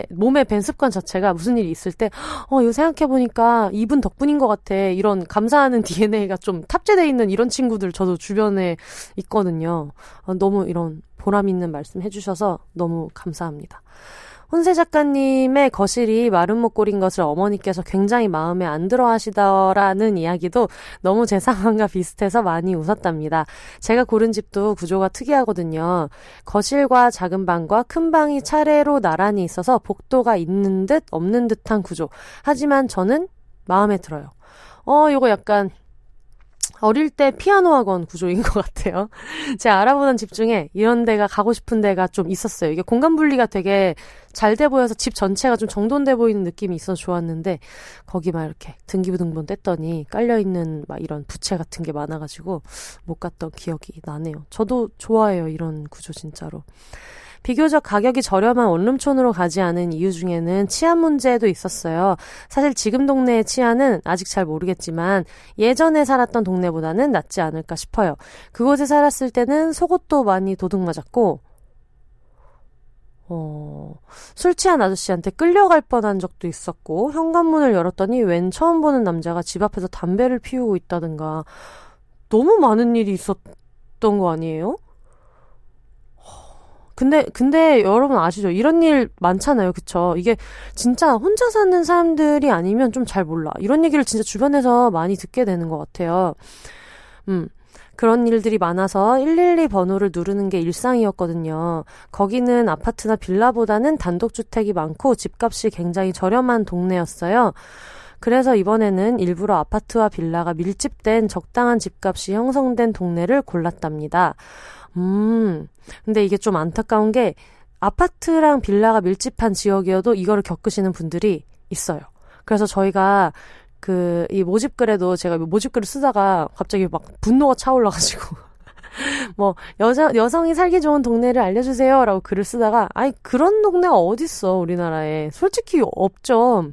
몸의 밴 습관 자체가 무슨 일이 있을 때 이거 생각해보니까 이분 덕분인 것 같아, 이런 감사하는 DNA가 좀 탑재돼 있는 이런 친구들 저도 주변에 있거든요. 너무 이런 보람 있는 말씀 해주셔서 너무 감사합니다. 혼세 작가님의 거실이 마른 목골인 것을 어머니께서 굉장히 마음에 안 들어 하시더라는 이야기도 너무 제 상황과 비슷해서 많이 웃었답니다. 제가 고른 집도 구조가 특이하거든요. 거실과 작은 방과 큰 방이 차례로 나란히 있어서 복도가 있는 듯 없는 듯한 구조. 하지만 저는 마음에 들어요. 이거 약간 어릴 때 피아노 학원 구조인 것 같아요. 제가 알아보던 집 중에 이런 데가 가고 싶은 데가 좀 있었어요. 이게 공간 분리가 되게 잘 돼 보여서 집 전체가 좀 정돈돼 보이는 느낌이 있어서 좋았는데, 거기 막 이렇게 등기부등본 뗐더니 깔려있는 막 이런 부채 같은 게 많아가지고 못 갔던 기억이 나네요. 저도 좋아해요, 이런 구조 진짜로. 비교적 가격이 저렴한 원룸촌으로 가지 않은 이유 중에는 치안 문제도 있었어요. 사실 지금 동네의 치안은 아직 잘 모르겠지만 예전에 살았던 동네보다는 낫지 않을까 싶어요. 그곳에 살았을 때는 속옷도 많이 도둑맞았고 술 취한 아저씨한테 끌려갈 뻔한 적도 있었고, 현관문을 열었더니 웬 처음 보는 남자가 집 앞에서 담배를 피우고 있다든가, 너무 많은 일이 있었던 거 아니에요? 근데 여러분 아시죠? 이런 일 많잖아요. 그쵸? 이게 진짜 혼자 사는 사람들이 아니면 좀 잘 몰라. 이런 얘기를 진짜 주변에서 많이 듣게 되는 것 같아요. 그런 일들이 많아서 112 번호를 누르는 게 일상이었거든요. 거기는 아파트나 빌라보다는 단독주택이 많고 집값이 굉장히 저렴한 동네였어요. 그래서 이번에는 일부러 아파트와 빌라가 밀집된 적당한 집값이 형성된 동네를 골랐답니다. 근데 이게 좀 안타까운 게 아파트랑 빌라가 밀집한 지역이어도 이거를 겪으시는 분들이 있어요. 그래서 저희가 이 모집글에도 제가 모집글을 쓰다가 갑자기 막 분노가 차올라가지고 뭐 여성이 살기 좋은 동네를 알려주세요 라고 글을 쓰다가, 그런 동네가 어딨어 우리나라에. 솔직히 없죠.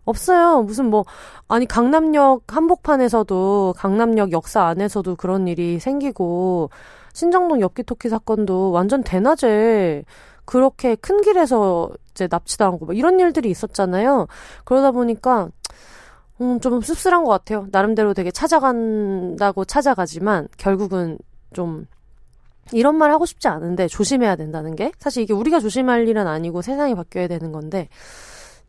없어요. 무슨 강남역 한복판에서도, 강남역 역사 안에서도 그런 일이 생기고, 신정동 엽기토끼 사건도 완전 대낮에 그렇게 큰 길에서 이제 납치당하고 막 이런 일들이 있었잖아요. 그러다 보니까 좀 씁쓸한 것 같아요. 나름대로 되게 찾아간다고 찾아가지만 결국은 좀 이런 말 하고 싶지 않은데 조심해야 된다는 게, 사실 이게 우리가 조심할 일은 아니고 세상이 바뀌어야 되는 건데,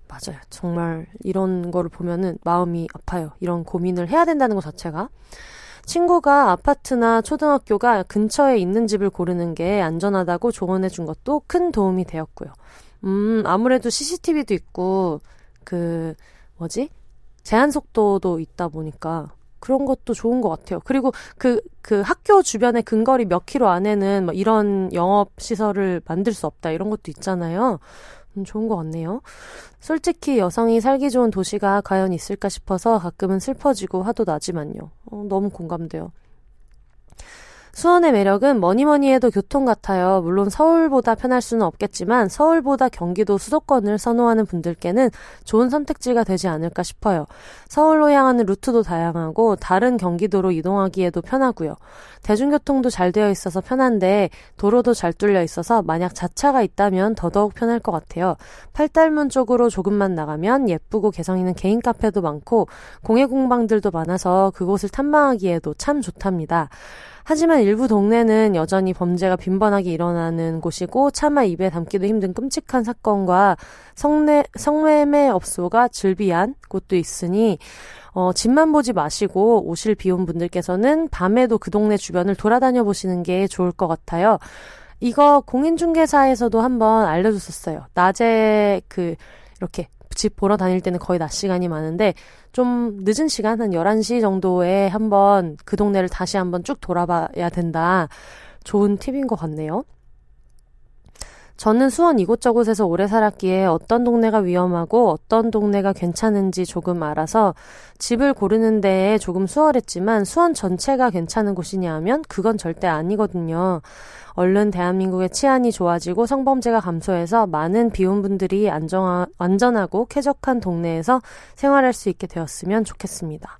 맞아요. 정말 이런 거를 보면은 마음이 아파요. 이런 고민을 해야 된다는 것 자체가. 친구가 아파트나 초등학교가 근처에 있는 집을 고르는 게 안전하다고 조언해 준 것도 큰 도움이 되었고요. 아무래도 CCTV도 있고 제한 속도도 있다 보니까 그런 것도 좋은 것 같아요. 그리고 그 학교 주변에 근거리 몇 킬로 안에는 뭐 이런 영업시설을 만들 수 없다, 이런 것도 있잖아요. 좋은 것 같네요. 솔직히 여성이 살기 좋은 도시가 과연 있을까 싶어서 가끔은 슬퍼지고 화도 나지만요. 너무 공감돼요. 수원의 매력은 뭐니뭐니 해도 교통 같아요. 물론 서울보다 편할 수는 없겠지만 서울보다 경기도 수도권을 선호하는 분들께는 좋은 선택지가 되지 않을까 싶어요. 서울로 향하는 루트도 다양하고 다른 경기도로 이동하기에도 편하고요. 대중교통도 잘 되어 있어서 편한데 도로도 잘 뚫려 있어서 만약 자차가 있다면 더더욱 편할 것 같아요. 팔달문 쪽으로 조금만 나가면 예쁘고 개성 있는 개인 카페도 많고 공예 공방들도 많아서 그곳을 탐방하기에도 참 좋답니다. 하지만 일부 동네는 여전히 범죄가 빈번하게 일어나는 곳이고 차마 입에 담기도 힘든 끔찍한 사건과 성매매 업소가 즐비한 곳도 있으니 집만 보지 마시고 오실 비온 분들께서는 밤에도 그 동네 주변을 돌아다녀 보시는 게 좋을 것 같아요. 이거 공인중개사에서도 한번 알려줬었어요. 낮에 이렇게 집 보러 다닐 때는 거의 낮 시간이 많은데 좀 늦은 시간 한 11시 정도에 한번 그 동네를 다시 한번 쭉 돌아봐야 된다. 좋은 팁인 것 같네요. 저는 수원 이곳저곳에서 오래 살았기에 어떤 동네가 위험하고 어떤 동네가 괜찮은지 조금 알아서 집을 고르는 데에 조금 수월했지만 수원 전체가 괜찮은 곳이냐 하면 그건 절대 아니거든요. 얼른 대한민국의 치안이 좋아지고 성범죄가 감소해서 많은 비혼 분들이 안전하고 쾌적한 동네에서 생활할 수 있게 되었으면 좋겠습니다.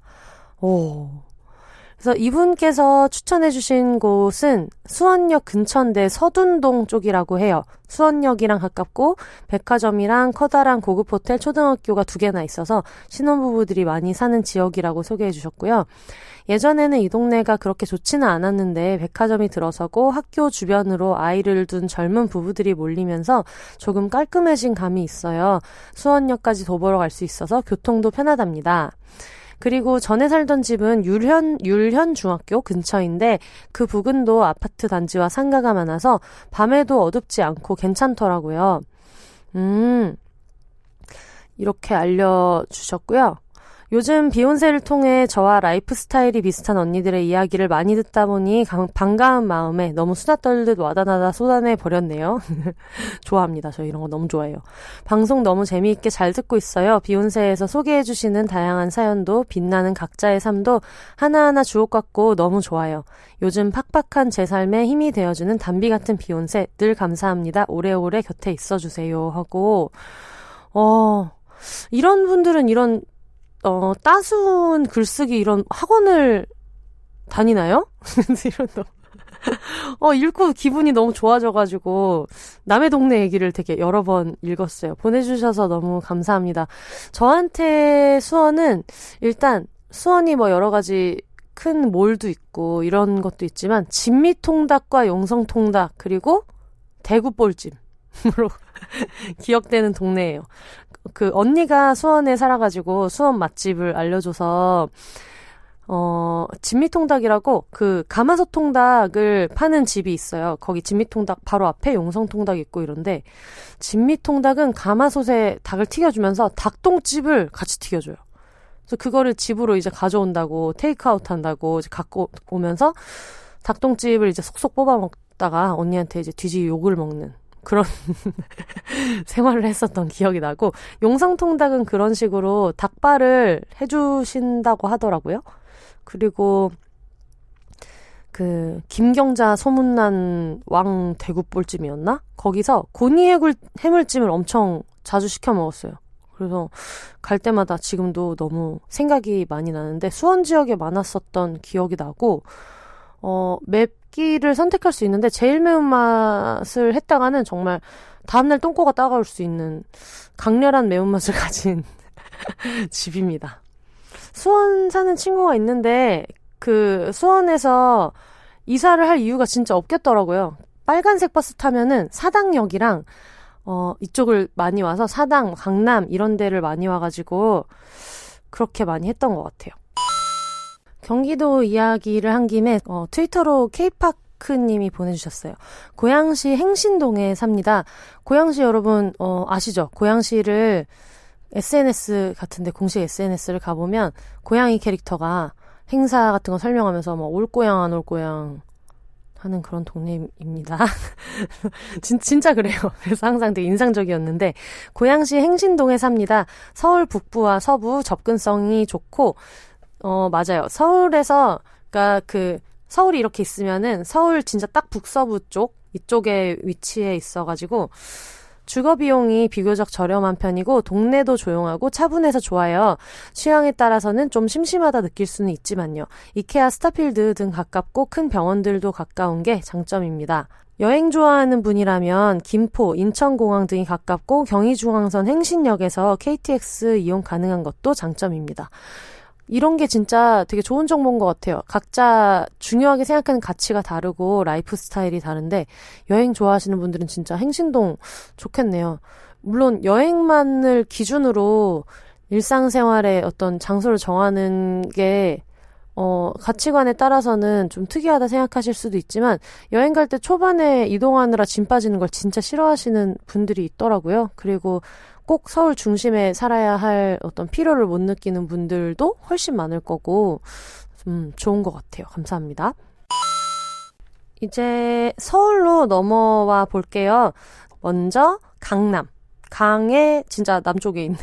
그래서 이분께서 추천해주신 곳은 수원역 근처인데 서둔동 쪽이라고 해요. 수원역이랑 가깝고 백화점이랑 커다란 고급 호텔, 초등학교가 2개나 있어서 신혼부부들이 많이 사는 지역이라고 소개해주셨고요. 예전에는 이 동네가 그렇게 좋지는 않았는데 백화점이 들어서고 학교 주변으로 아이를 둔 젊은 부부들이 몰리면서 조금 깔끔해진 감이 있어요. 수원역까지 도보로 갈 수 있어서 교통도 편하답니다. 그리고 전에 살던 집은 율현 중학교 근처인데 그 부근도 아파트 단지와 상가가 많아서 밤에도 어둡지 않고 괜찮더라고요. 이렇게 알려주셨고요. 요즘 비욘세를 통해 저와 라이프 스타일이 비슷한 언니들의 이야기를 많이 듣다 보니 반가운 마음에 너무 수다 떨듯 와다나다 쏟아내 버렸네요. 좋아합니다. 저 이런 거 너무 좋아해요. 방송 너무 재미있게 잘 듣고 있어요. 비욘세에서 소개해주시는 다양한 사연도 빛나는 각자의 삶도 하나하나 주옥 같고 너무 좋아요. 요즘 팍팍한 제 삶에 힘이 되어주는 담비 같은 비욘세 늘 감사합니다. 오래오래 곁에 있어주세요 하고 이런 분들은 이런 따스운 글쓰기 이런 학원을 다니나요? 읽고 기분이 너무 좋아져가지고 남의 동네 얘기를 되게 여러 번 읽었어요. 보내주셔서 너무 감사합니다. 저한테 수원은 일단 수원이 뭐 여러 가지 큰 몰도 있고 이런 것도 있지만 진미통닭과 용성통닭 그리고 대구볼찜으로 기억되는 동네예요. 그 언니가 수원에 살아가지고 수원 맛집을 알려줘서 진미통닭이라고 그 가마솥 통닭을 파는 집이 있어요. 거기 진미통닭 바로 앞에 용성통닭 있고 이런데 진미통닭은 가마솥에 닭을 튀겨주면서 닭똥집을 같이 튀겨줘요. 그래서 그거를 집으로 이제 가져온다고 테이크아웃 한다고 이제 갖고 오면서 닭똥집을 이제 속속 뽑아 먹다가 언니한테 이제 뒤지게 욕을 먹는 그런 생활을 했었던 기억이 나고 용성통닭은 그런 식으로 닭발을 해주신다고 하더라고요. 그리고 그 김경자 소문난 왕 대구볼찜이었나? 거기서 고니 해물찜을 엄청 자주 시켜 먹었어요. 그래서 갈 때마다 지금도 너무 생각이 많이 나는데 수원 지역에 많았었던 기억이 나고 맵기를 선택할 수 있는데 제일 매운맛을 했다가는 정말 다음날 똥꼬가 따가울 수 있는 강렬한 매운맛을 가진 집입니다. 수원 사는 친구가 있는데 그 수원에서 이사를 할 이유가 진짜 없겠더라고요. 빨간색 버스 타면은 사당역이랑 이쪽을 많이 와서 사당, 강남 이런 데를 많이 와가지고 그렇게 많이 했던 것 같아요. 경기도 이야기를 한 김에 트위터로 K파크님이 보내주셨어요. 고양시 행신동에 삽니다. 고양시 여러분 아시죠? 고양시를 SNS 같은데 공식 SNS를 가보면 고양이 캐릭터가 행사 같은 거 설명하면서 뭐 올고양 안 올고양 하는 그런 동네입니다. 진짜 그래요. 그래서 항상 되게 인상적이었는데 고양시 행신동에 삽니다. 서울 북부와 서부 접근성이 좋고 맞아요. 서울에서 그러니까 그 서울이 이렇게 있으면은 서울 진짜 딱 북서부 쪽 이쪽에 위치해 있어가지고 주거 비용이 비교적 저렴한 편이고 동네도 조용하고 차분해서 좋아요. 취향에 따라서는 좀 심심하다 느낄 수는 있지만요. 이케아, 스타필드 등 가깝고 큰 병원들도 가까운 게 장점입니다. 여행 좋아하는 분이라면 김포, 인천공항 등이 가깝고 경의중앙선 행신역에서 KTX 이용 가능한 것도 장점입니다. 이런 게 진짜 되게 좋은 정보인 것 같아요. 각자 중요하게 생각하는 가치가 다르고 라이프 스타일이 다른데 여행 좋아하시는 분들은 진짜 행신동 좋겠네요. 물론 여행만을 기준으로 일상생활의 어떤 장소를 정하는 게 가치관에 따라서는 좀 특이하다 생각하실 수도 있지만 여행 갈 때 초반에 이동하느라 짐 빠지는 걸 진짜 싫어하시는 분들이 있더라고요. 그리고 꼭 서울 중심에 살아야 할 어떤 필요를 못 느끼는 분들도 훨씬 많을 거고 좋은 것 같아요. 감사합니다. 이제 서울로 넘어와 볼게요. 먼저 강남. 강의 진짜 남쪽에 있는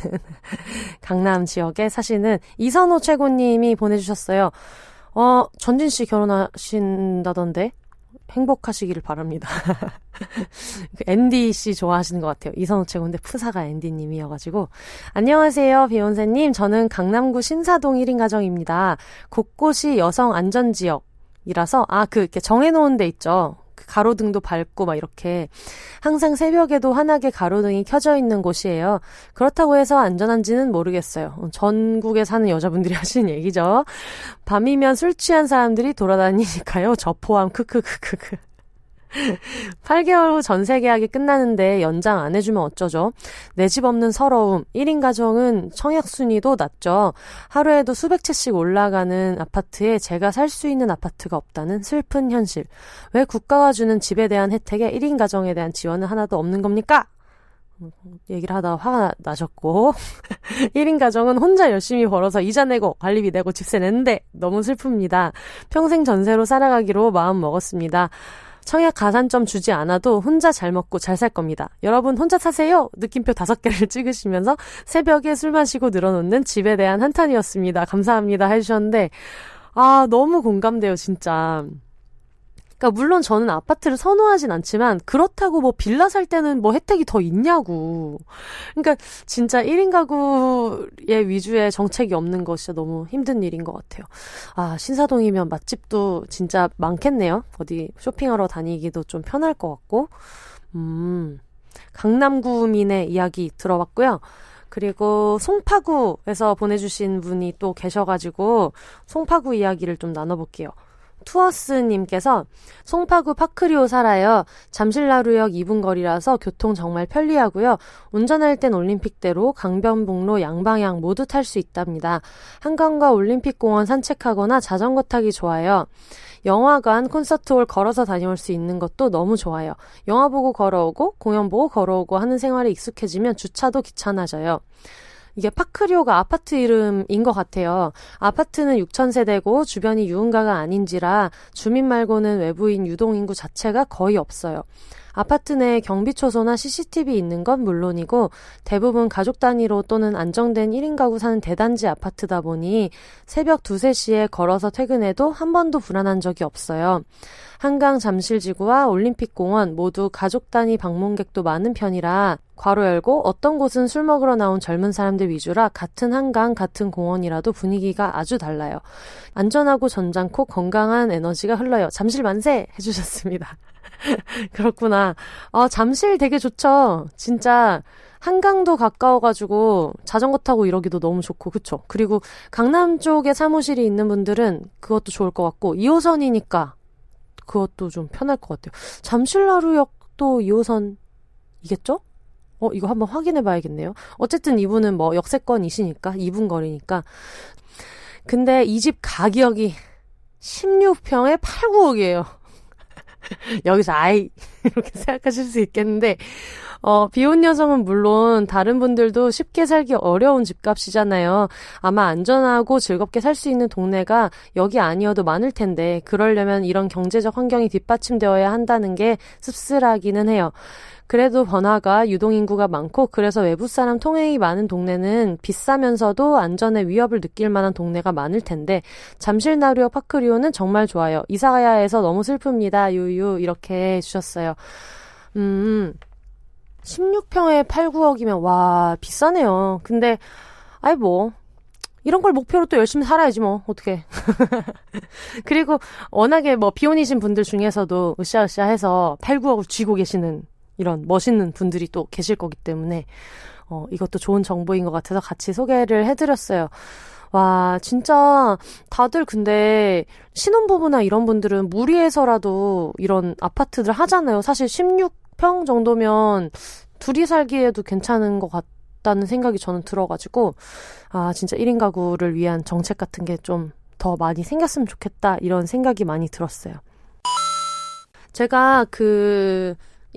강남 지역에 사시는 이선호 최고님이 보내주셨어요. 전진 씨 결혼하신다던데 행복하시기를 바랍니다. 앤디 씨 좋아하시는 것 같아요. 이선호 최고인데 푸사가 앤디 님이어가지고. 안녕하세요, 비욘세님. 저는 강남구 신사동 1인 가정입니다. 곳곳이 여성 안전지역이라서 이렇게 정해놓은 데 있죠. 가로등도 밝고 막 이렇게 항상 새벽에도 환하게 가로등이 켜져 있는 곳이에요. 그렇다고 해서 안전한지는 모르겠어요. 전국에 사는 여자분들이 하시는 얘기죠. 밤이면 술 취한 사람들이 돌아다니니까요. 저 포함 크크크크크. 8개월 후 전세 계약이 끝나는데 연장 안 해주면 어쩌죠? 내 집 없는 서러움. 1인 가정은 청약 순위도 낮죠. 하루에도 수백 채씩 올라가는 아파트에 제가 살 수 있는 아파트가 없다는 슬픈 현실. 왜 국가가 주는 집에 대한 혜택에 1인 가정에 대한 지원은 하나도 없는 겁니까? 얘기를 하다가 화가 나셨고 1인 가정은 혼자 열심히 벌어서 이자 내고 관리비 내고 집세 내는데 너무 슬픕니다. 평생 전세로 살아가기로 마음 먹었습니다. 청약 가산점 주지 않아도 혼자 잘 먹고 잘 살 겁니다. 여러분 혼자 사세요. 느낌표 5개를 찍으시면서 새벽에 술 마시고 늘어놓는 집에 대한 한탄이었습니다. 감사합니다 해주셨는데 너무 공감돼요 진짜. 그러니까 물론 저는 아파트를 선호하진 않지만 그렇다고 뭐 빌라 살 때는 뭐 혜택이 더 있냐고. 그러니까 진짜 1인 가구의 위주의 정책이 없는 거 진짜 너무 힘든 일인 것 같아요. 신사동이면 맛집도 진짜 많겠네요. 어디 쇼핑하러 다니기도 좀 편할 것 같고. 강남구민의 이야기 들어봤고요. 그리고 송파구에서 보내주신 분이 또 계셔가지고 송파구 이야기를 좀 나눠볼게요. 투어스님께서 송파구 파크리오 살아요. 잠실나루역 2분 거리라서 교통 정말 편리하고요. 운전할 땐 올림픽대로 강변북로 양방향 모두 탈 수 있답니다. 한강과 올림픽공원 산책하거나 자전거 타기 좋아요. 영화관, 콘서트홀 걸어서 다녀올 수 있는 것도 너무 좋아요. 영화 보고 걸어오고 공연 보고 걸어오고 하는 생활에 익숙해지면 주차도 귀찮아져요. 이게 파크리오가 아파트 이름인 것 같아요. 아파트는 6,000세대고 주변이 유흥가가 아닌지라 주민 말고는 외부인 유동인구 자체가 거의 없어요. 아파트 내에 경비초소나 CCTV 있는 건 물론이고 대부분 가족 단위로 또는 안정된 1인 가구 사는 대단지 아파트다 보니 새벽 2, 3시에 걸어서 퇴근해도 한 번도 불안한 적이 없어요. 한강 잠실지구와 올림픽공원 모두 가족 단위 방문객도 많은 편이라 괄호 열고 어떤 곳은 술 먹으러 나온 젊은 사람들 위주라 같은 한강, 같은 공원이라도 분위기가 아주 달라요. 안전하고 점잖고 건강한 에너지가 흘러요. 잠실 만세! 해주셨습니다. 그렇구나. 잠실 되게 좋죠. 진짜 한강도 가까워가지고 자전거 타고 이러기도 너무 좋고 그쵸? 그리고 강남 쪽에 사무실이 있는 분들은 그것도 좋을 것 같고 2호선이니까 그것도 좀 편할 것 같아요. 잠실나루역도 2호선이겠죠? 이거 한번 확인해 봐야겠네요. 어쨌든 이분은 뭐 역세권이시니까 2분 거리니까. 근데 이 집 가격이 16평에 8, 9억이에요. 여기서 이렇게 생각하실 수 있겠는데 비혼 여성은 물론 다른 분들도 쉽게 살기 어려운 집값이잖아요. 아마 안전하고 즐겁게 살 수 있는 동네가 여기 아니어도 많을 텐데 그러려면 이런 경제적 환경이 뒷받침되어야 한다는 게 씁쓸하기는 해요. 그래도 번화가 유동인구가 많고 그래서 외부 사람 통행이 많은 동네는 비싸면서도 안전에 위협을 느낄 만한 동네가 많을 텐데 잠실나루역 파크리오는 정말 좋아요. 이사가야 해서 너무 슬픕니다. 유유 이렇게 해주셨어요. 16평에 8, 9억이면 와 비싸네요. 근데 아이 뭐 이런 걸 목표로 또 열심히 살아야지 뭐 어떡해. 그리고 워낙에 뭐 비혼이신 분들 중에서도 으쌰으쌰해서 8, 9억을 쥐고 계시는 이런 멋있는 분들이 또 계실 거기 때문에 이것도 좋은 정보인 것 같아서 같이 소개를 해드렸어요. 와 진짜 다들 근데 신혼부부나 이런 분들은 무리해서라도 이런 아파트들 하잖아요. 사실 16평 정도면 둘이 살기에도 괜찮은 것 같다는 생각이 저는 들어가지고 진짜 1인 가구를 위한 정책 같은 게 좀 더 많이 생겼으면 좋겠다 이런 생각이 많이 들었어요. 제가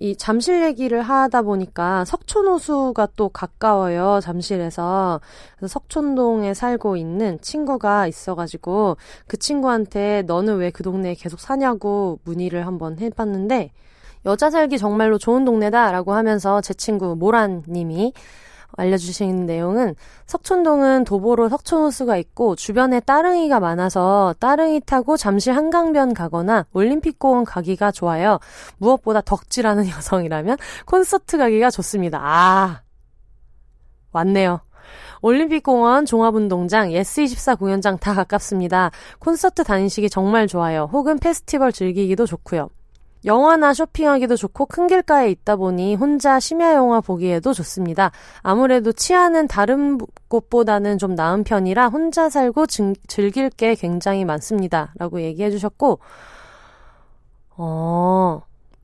이 잠실 얘기를 하다 보니까 석촌호수가 또 가까워요. 잠실에서. 그래서 석촌동에 살고 있는 친구가 있어가지고 그 친구한테 너는 왜 그 동네에 계속 사냐고 문의를 한번 해봤는데 여자 살기 정말로 좋은 동네다라고 하면서 제 친구 모란님이 알려주신 내용은 석촌동은 도보로 석촌호수가 있고 주변에 따릉이가 많아서 따릉이 타고 잠실 한강변 가거나 올림픽공원 가기가 좋아요. 무엇보다 덕질하는 여성이라면 콘서트 가기가 좋습니다. 왔네요. 올림픽공원, 종합운동장, 예스24 공연장 다 가깝습니다. 콘서트 다니시기 정말 좋아요. 혹은 페스티벌 즐기기도 좋고요. 영화나 쇼핑하기도 좋고 큰 길가에 있다 보니 혼자 심야 영화 보기에도 좋습니다. 아무래도 치안은 다른 곳보다는 좀 나은 편이라 혼자 살고 즐길 게 굉장히 많습니다. 라고 얘기해 주셨고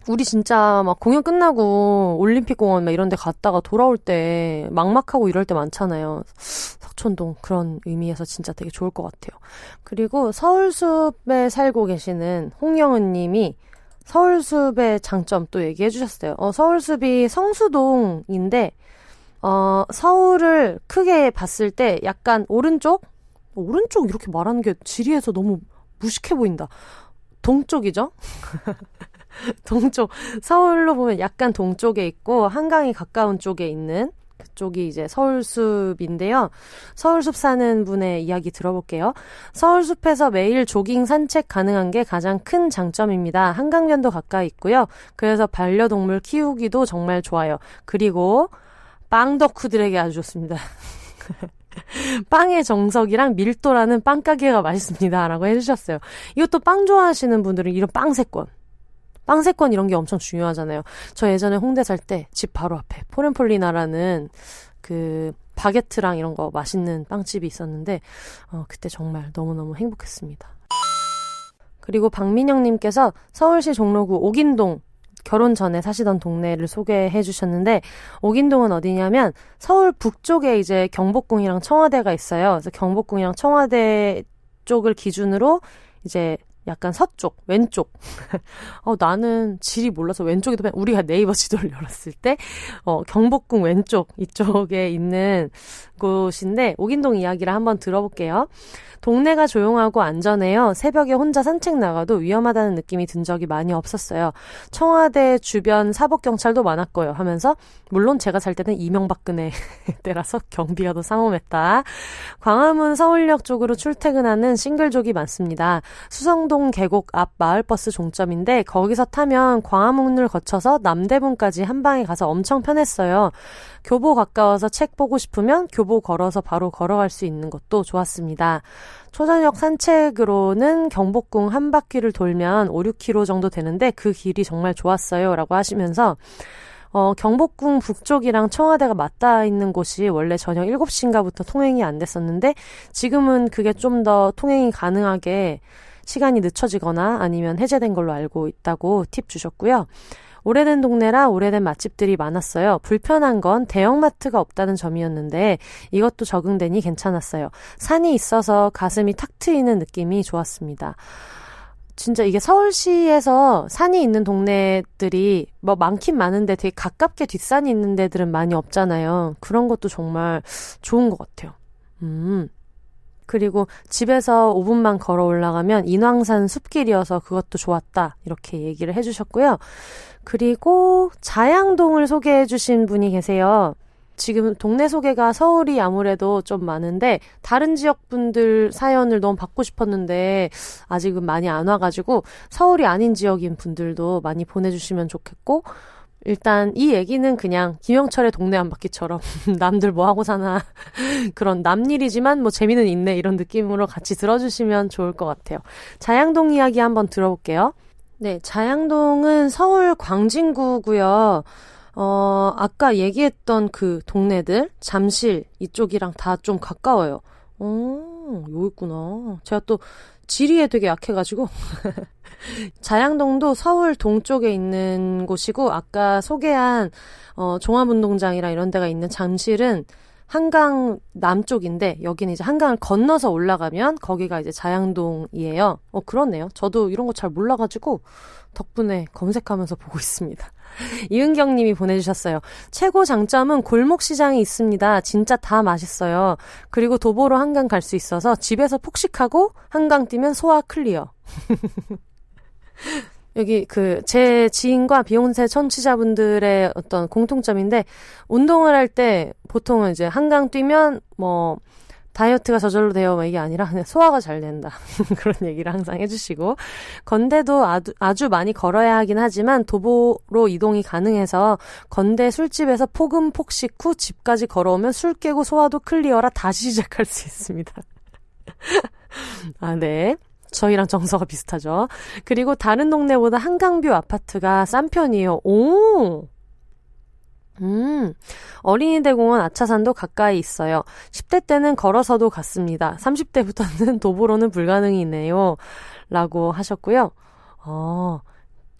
우리 진짜 막 공연 끝나고 올림픽공원 막 이런 데 갔다가 돌아올 때 막막하고 이럴 때 많잖아요. 석촌동 그런 의미에서 진짜 되게 좋을 것 같아요. 그리고 서울숲에 살고 계시는 홍영은 님이 서울숲의 장점 또 얘기해 주셨어요. 서울숲이 성수동인데 서울을 크게 봤을 때 약간 오른쪽 이렇게 말하는 게 지리에서 너무 무식해 보인다. 동쪽이죠? 동쪽. 서울로 보면 약간 동쪽에 있고 한강이 가까운 쪽에 있는 그쪽이 이제 서울숲인데요. 서울숲 사는 분의 이야기 들어볼게요. 서울숲에서 매일 조깅 산책 가능한 게 가장 큰 장점입니다. 한강변도 가까이 있고요. 그래서 반려동물 키우기도 정말 좋아요. 그리고 빵 덕후들에게 아주 좋습니다. 빵의 정석이랑 밀도라는 빵가게가 맛있습니다. 라고 해주셨어요. 이것도 빵 좋아하시는 분들은 이런 빵세권 이런 게 엄청 중요하잖아요. 저 예전에 홍대 살 때 집 바로 앞에 포렌폴리나라는 그 바게트랑 이런 거 맛있는 빵집이 있었는데 그때 정말 너무너무 행복했습니다. 그리고 박민영님께서 서울시 종로구 옥인동 결혼 전에 사시던 동네를 소개해 주셨는데 옥인동은 어디냐면 서울 북쪽에 이제 경복궁이랑 청와대가 있어요. 그래서 경복궁이랑 청와대 쪽을 기준으로 이제 약간 서쪽, 왼쪽. 나는 지리 몰라서 왼쪽에도 우리가 네이버 지도를 열었을 때 경복궁 왼쪽 이쪽에 있는 곳인데 옥인동 이야기를 한번 들어볼게요. 동네가 조용하고 안전해요. 새벽에 혼자 산책 나가도 위험하다는 느낌이 든 적이 많이 없었어요. 청와대 주변 사법경찰도 많았고요 하면서 물론 제가 살 때는 이명박근혜 때라서 경비가 더 삼엄했다. 광화문 서울역 쪽으로 출퇴근하는 싱글족이 많습니다. 수성동 계곡 앞 마을버스 종점인데 거기서 타면 광화문을 거쳐서 남대문까지 한 방에 가서 엄청 편했어요. 교보 가까워서 책 보고 싶으면 교보 걸어서 바로 걸어갈 수 있는 것도 좋았습니다. 초저녁 산책으로는 경복궁 한 바퀴를 돌면 5, 6km 정도 되는데 그 길이 정말 좋았어요. 라고 하시면서 경복궁 북쪽이랑 청와대가 맞닿아 있는 곳이 원래 저녁 7시인가부터 통행이 안 됐었는데 지금은 그게 좀 더 통행이 가능하게 시간이 늦춰지거나 아니면 해제된 걸로 알고 있다고 팁 주셨고요. 오래된 동네라 오래된 맛집들이 많았어요. 불편한 건 대형마트가 없다는 점이었는데 이것도 적응되니 괜찮았어요. 산이 있어서 가슴이 탁 트이는 느낌이 좋았습니다. 진짜 이게 서울시에서 산이 있는 동네들이 뭐 많긴 많은데 되게 가깝게 뒷산이 있는 데들은 많이 없잖아요. 그런 것도 정말 좋은 것 같아요. 그리고 집에서 5분만 걸어 올라가면 인왕산 숲길이어서 그것도 좋았다. 이렇게 얘기를 해주셨고요. 그리고 자양동을 소개해 주신 분이 계세요. 지금 동네 소개가 서울이 아무래도 좀 많은데 다른 지역 분들 사연을 너무 받고 싶었는데 아직은 많이 안 와가지고 서울이 아닌 지역인 분들도 많이 보내주시면 좋겠고, 일단 이 얘기는 그냥 김영철의 동네 한 바퀴처럼 남들 뭐 하고 사나 그런 남일이지만 뭐 재미는 있네 이런 느낌으로 같이 들어주시면 좋을 것 같아요. 자양동 이야기 한번 들어볼게요. 네, 자양동은 서울 광진구고요. 아까 얘기했던 그 동네들, 잠실 이쪽이랑 다 좀 가까워요. 여기 있구나. 제가 또 지리에 되게 약해가지고 자양동도 서울 동쪽에 있는 곳이고, 아까 소개한 종합운동장이랑 이런 데가 있는 잠실은 한강 남쪽인데, 여기는 이제 한강을 건너서 올라가면 거기가 이제 자양동이에요. 그렇네요. 저도 이런 거 잘 몰라가지고 덕분에 검색하면서 보고 있습니다. 이은경 님이 보내주셨어요. 최고 장점은 골목시장이 있습니다. 진짜 다 맛있어요. 그리고 도보로 한강 갈 수 있어서 집에서 폭식하고 한강 뛰면 소화 클리어. 여기 제 지인과 비욘세 청취자분들의 어떤 공통점인데, 운동을 할 때 보통은 이제 한강 뛰면 뭐 다이어트가 저절로 돼요 막 이게 아니라 그냥 소화가 잘 된다. 그런 얘기를 항상 해주시고, 건대도 아주 많이 걸어야 하긴 하지만 도보로 이동이 가능해서 건대 술집에서 포금 폭식 후 집까지 걸어오면 술 깨고 소화도 클리어라 다시 시작할 수 있습니다. 아, 네. 저희랑 정서가 비슷하죠. 그리고 다른 동네보다 한강뷰 아파트가 싼 편이에요. 오! 어린이대공원 아차산도 가까이 있어요. 10대 때는 걸어서도 갔습니다. 30대부터는 도보로는 불가능이네요. 라고 하셨고요.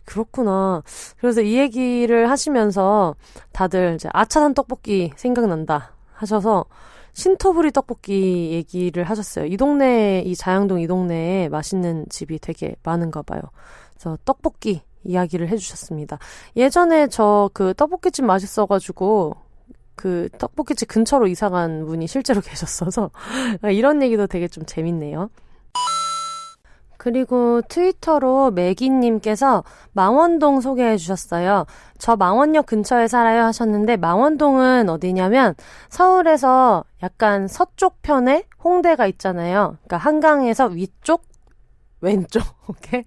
그렇구나. 그래서 이 얘기를 하시면서 다들 이제 아차산 떡볶이 생각난다 하셔서 신토부리 떡볶이 얘기를 하셨어요. 이 자양동 이 동네에 맛있는 집이 되게 많은가 봐요. 그래서 떡볶이 이야기를 해주셨습니다. 예전에 저 떡볶이집 맛있어가지고 떡볶이집 근처로 이사간 분이 실제로 계셨어서 이런 얘기도 되게 좀 재밌네요. 그리고 트위터로 매기님께서 망원동 소개해 주셨어요. 저 망원역 근처에 살아요 하셨는데, 망원동은 어디냐면 서울에서 약간 서쪽 편에 홍대가 있잖아요. 그러니까 한강에서 위쪽, 왼쪽, 오케이?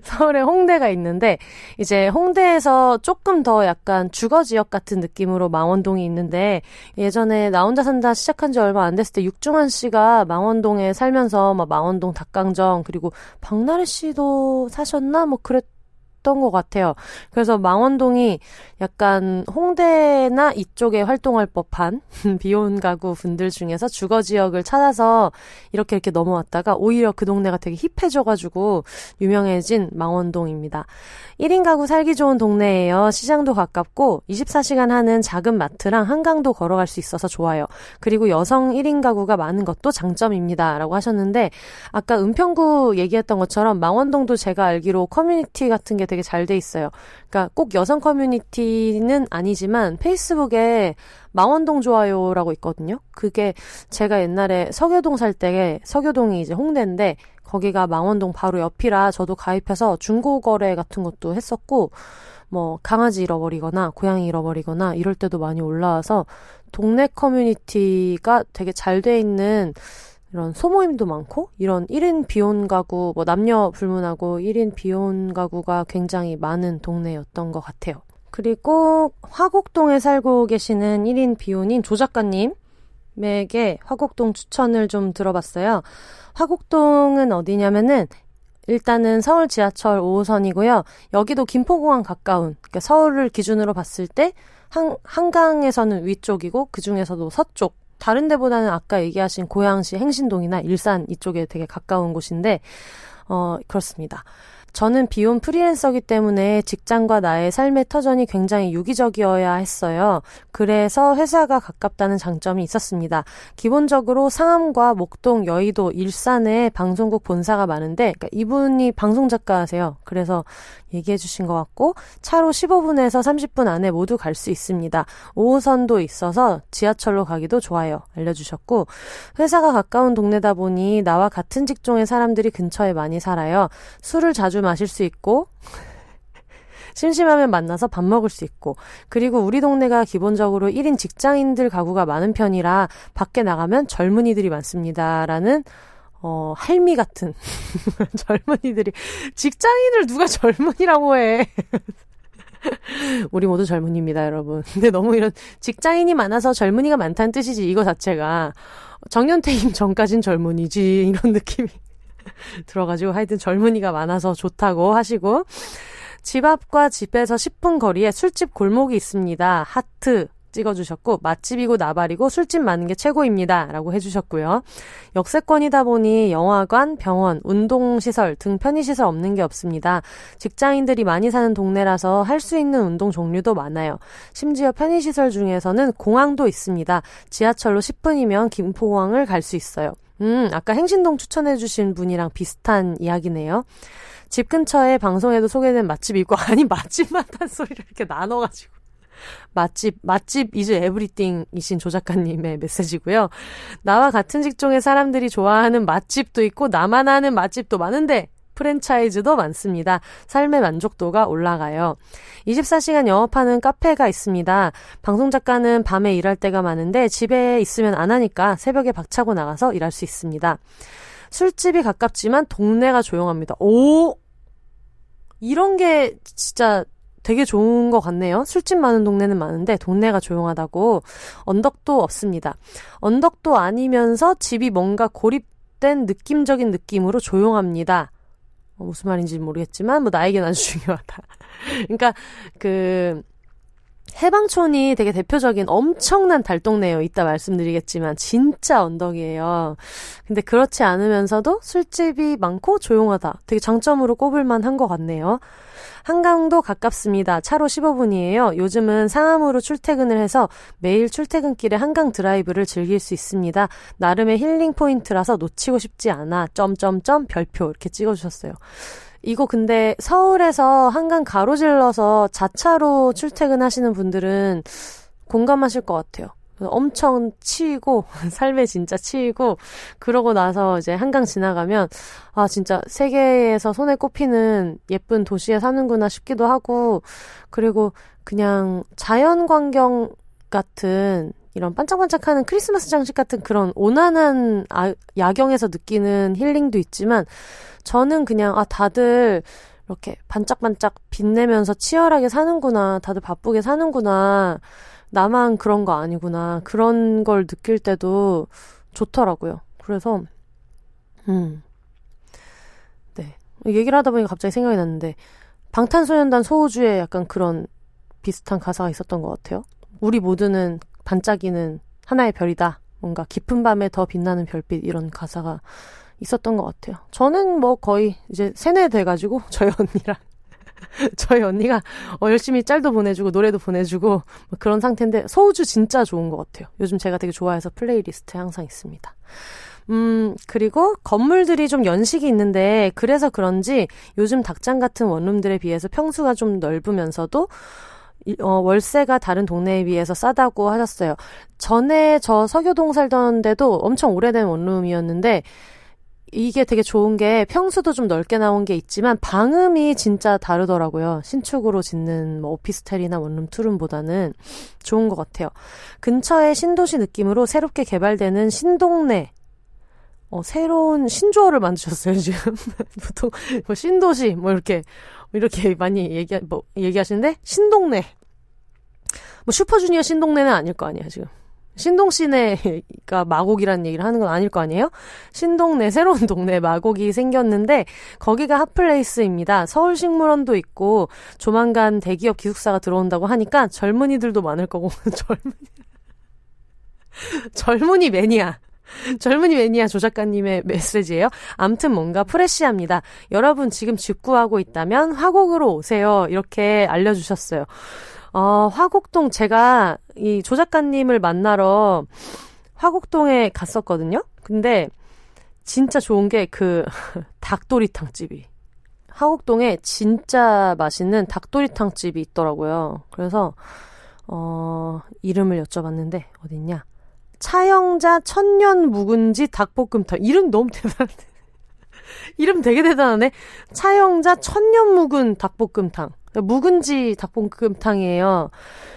서울에 홍대가 있는데, 이제 홍대에서 조금 더 약간 주거지역 같은 느낌으로 망원동이 있는데, 예전에 나 혼자 산다 시작한 지 얼마 안 됐을 때 육중한 씨가 망원동에 살면서 막 망원동 닭강정, 그리고 박나래 씨도 사셨나? 뭐 그랬던 것 같아요. 그래서 망원동이 약간 홍대나 이쪽에 활동할 법한 비혼 가구 분들 중에서 주거지역을 찾아서 이렇게 넘어왔다가 오히려 그 동네가 되게 힙해져가지고 유명해진 망원동입니다. 1인 가구 살기 좋은 동네예요. 시장도 가깝고 24시간 하는 작은 마트랑 한강도 걸어갈 수 있어서 좋아요. 그리고 여성 1인 가구가 많은 것도 장점입니다. 라고 하셨는데, 아까 은평구 얘기했던 것처럼 망원동도 제가 알기로 커뮤니티 같은 게 되게 잘 돼 있어요. 그러니까 꼭 여성 커뮤니티는 아니지만 페이스북에 망원동 좋아요라고 있거든요. 그게 제가 옛날에 서교동 살 때, 서교동이 이제 홍대인데 거기가 망원동 바로 옆이라 저도 가입해서 중고거래 같은 것도 했었고, 뭐 강아지 잃어버리거나 고양이 잃어버리거나 이럴 때도 많이 올라와서 동네 커뮤니티가 되게 잘 돼 있는, 이런 소모임도 많고 이런 1인 비혼 가구, 뭐 남녀 불문하고 1인 비혼 가구가 굉장히 많은 동네였던 것 같아요. 그리고 화곡동에 살고 계시는 1인 비혼인 조 작가님에게 화곡동 추천을 좀 들어봤어요. 화곡동은 어디냐면은 일단은 서울 지하철 5호선이고요. 여기도 김포공항 가까운, 그러니까 서울을 기준으로 봤을 때 한강에서는 위쪽이고 그중에서도 서쪽, 다른 데보다는 아까 얘기하신 고양시 행신동이나 일산 이쪽에 되게 가까운 곳인데, 그렇습니다. 저는 비혼 프리랜서기 때문에 직장과 나의 삶의 터전이 굉장히 유기적이어야 했어요. 그래서 회사가 가깝다는 장점이 있었습니다. 기본적으로 상암과 목동, 여의도, 일산에 방송국 본사가 많은데 그러니까 이분이 방송작가세요. 그래서 얘기해 주신 것 같고 차로 15분에서 30분 안에 모두 갈 수 있습니다. 5호선도 있어서 지하철로 가기도 좋아요. 알려주셨고 회사가 가까운 동네다 보니 나와 같은 직종의 사람들이 근처에 많이 살아요. 술을 자주 마실 수 있고 심심하면 만나서 밥 먹을 수 있고 그리고 우리 동네가 기본적으로 1인 직장인들 가구가 많은 편이라 밖에 나가면 젊은이들이 많습니다. 라는 할미 같은 젊은이들이 직장인을 누가 젊은이라고 해. 우리 모두 젊은이입니다, 여러분. 근데 너무 이런 직장인이 많아서 젊은이가 많다는 뜻이지 이거 자체가 정년퇴임 전까진 젊은이지 이런 느낌이 들어가지고 하여튼 젊은이가 많아서 좋다고 하시고 집 앞과 집에서 10분 거리에 술집 골목이 있습니다. 하트 찍어주셨고 맛집이고 나발이고 술집 많은 게 최고입니다. 라고 해주셨고요. 역세권이다 보니 영화관, 병원, 운동시설 등 편의시설 없는 게 없습니다. 직장인들이 많이 사는 동네라서 할 수 있는 운동 종류도 많아요. 심지어 편의시설 중에서는 공항도 있습니다. 지하철로 10분이면 김포공항을 갈 수 있어요. 아까 행신동 추천해주신 분이랑 비슷한 이야기네요. 집 근처에 방송에도 소개된 맛집이 있고 아니 맛집만 한 소리를 이렇게 나눠가지고 맛집 이즈 에브리띵이신 조 작가님의 메시지고요. 나와 같은 직종의 사람들이 좋아하는 맛집도 있고 나만 아는 맛집도 많은데 프랜차이즈도 많습니다. 삶의 만족도가 올라가요. 24시간 영업하는 카페가 있습니다. 방송작가는 밤에 일할 때가 많은데 집에 있으면 안 하니까 새벽에 박차고 나가서 일할 수 있습니다. 술집이 가깝지만 동네가 조용합니다. 오! 이런 게 진짜 되게 좋은 것 같네요. 술집 많은 동네는 많은데 동네가 조용하다고. 언덕도 없습니다. 언덕도 아니면서 집이 뭔가 고립된 느낌적인 느낌으로 조용합니다. 무슨 말인지 모르겠지만 뭐 나에겐 아주 중요하다. 그러니까 해방촌이 되게 대표적인 엄청난 달동네예요. 이따 말씀드리겠지만 진짜 언덕이에요. 근데 그렇지 않으면서도 술집이 많고 조용하다. 되게 장점으로 꼽을만 한 것 같네요. 한강도 가깝습니다. 차로 15분이에요. 요즘은 상암으로 출퇴근을 해서 매일 출퇴근길에 한강 드라이브를 즐길 수 있습니다. 나름의 힐링 포인트라서 놓치고 싶지 않아. 별표 이렇게 찍어주셨어요. 이거 근데 서울에서 한강 가로질러서 자차로 출퇴근하시는 분들은 공감하실 것 같아요. 엄청 치이고 삶에 진짜 치이고 그러고 나서 이제 한강 지나가면 아 진짜 세계에서 손에 꼽히는 예쁜 도시에 사는구나 싶기도 하고 그리고 그냥 자연광경 같은 이런 반짝반짝하는 크리스마스 장식 같은 그런 온화한 야경에서 느끼는 힐링도 있지만 저는 그냥 다들 이렇게 반짝반짝 빛내면서 치열하게 사는구나. 다들 바쁘게 사는구나. 나만 그런 거 아니구나. 그런 걸 느낄 때도 좋더라고요. 그래서 네. 얘기를 하다 보니까 갑자기 생각이 났는데 방탄소년단 소우주에 약간 그런 비슷한 가사가 있었던 것 같아요. 우리 모두는 반짝이는 하나의 별이다. 뭔가 깊은 밤에 더 빛나는 별빛 이런 가사가 있었던 것 같아요. 저는 뭐 거의 이제 세뇌 돼가지고 저희 언니가 열심히 짤도 보내주고 노래도 보내주고 뭐 그런 상태인데 소우주 진짜 좋은 것 같아요. 요즘 제가 되게 좋아해서 플레이리스트에 항상 있습니다. 그리고 건물들이 좀 연식이 있는데 그래서 그런지 요즘 닭장 같은 원룸들에 비해서 평수가 좀 넓으면서도 월세가 다른 동네에 비해서 싸다고 하셨어요. 전에 저 서교동 살던 데도 엄청 오래된 원룸이었는데 이게 되게 좋은 게 평수도 좀 넓게 나온 게 있지만 방음이 진짜 다르더라고요. 신축으로 짓는 뭐 오피스텔이나 원룸 투룸보다는 좋은 것 같아요. 근처에 신도시 느낌으로 새롭게 개발되는 신동네 새로운 신조어를 만드셨어요, 지금. 보통 뭐 신도시 이렇게 많이 얘기하시는데 신동네. 뭐 슈퍼주니어 신동네는 아닐 거 아니야, 지금. 신동시내가 마곡이라는 얘기를 하는 건 아닐 거 아니에요? 신동네, 새로운 동네 마곡이 생겼는데 거기가 핫플레이스입니다. 서울식물원도 있고 조만간 대기업 기숙사가 들어온다고 하니까 젊은이들도 많을 거고 젊은이 매니아. 젊은이 매니아 조 작가님의 메시지예요. 암튼 뭔가 프레시합니다. 여러분 지금 직구하고 있다면 화곡으로 오세요. 이렇게 알려주셨어요. 화곡동 제가 이 조 작가님을 만나러 화곡동에 갔었거든요. 근데 진짜 좋은 게 그 닭도리탕 집이 화곡동에 진짜 맛있는 닭도리탕 집이 있더라고요. 그래서 이름을 여쭤봤는데 어딨냐? 차영자 천년 묵은지 닭볶음탕. 이름 너무 대단하네. 이름 되게 대단하네. 차영자 천년 묵은 닭볶음탕. 묵은지 닭볶음탕이에요.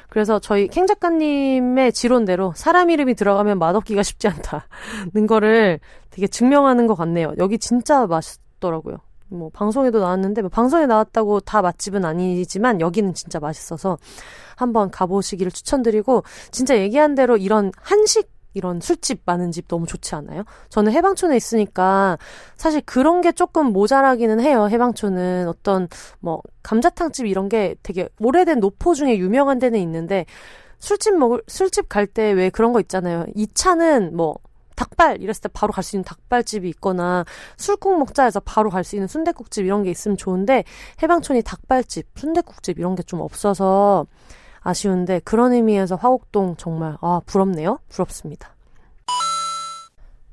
그래서 저희 캥 작가님의 지론대로 사람 이름이 들어가면 맛없기가 쉽지 않다는 거를 되게 증명하는 것 같네요. 여기 진짜 맛있더라고요. 뭐 방송에도 나왔는데 뭐 방송에 나왔다고 다 맛집은 아니지만 여기는 진짜 맛있어서 한번 가보시기를 추천드리고, 진짜 얘기한 대로 이런 한식 이런 술집 많은 집 너무 좋지 않아요? 저는 해방촌에 있으니까 사실 그런 게 조금 모자라기는 해요. 해방촌은 어떤 뭐 감자탕집 이런 게 되게 오래된 노포 중에 유명한 데는 있는데, 술집 갈 때 왜 그런 거 있잖아요. 2차는 뭐 닭발 이랬을 때 바로 갈 수 있는 닭발집이 있거나, 술국 먹자 해서 바로 갈 수 있는 순댓국집 이런 게 있으면 좋은데, 해방촌이 닭발집, 순댓국집 이런 게 좀 없어서 아쉬운데, 그런 의미에서 화곡동 정말 부럽네요. 부럽습니다.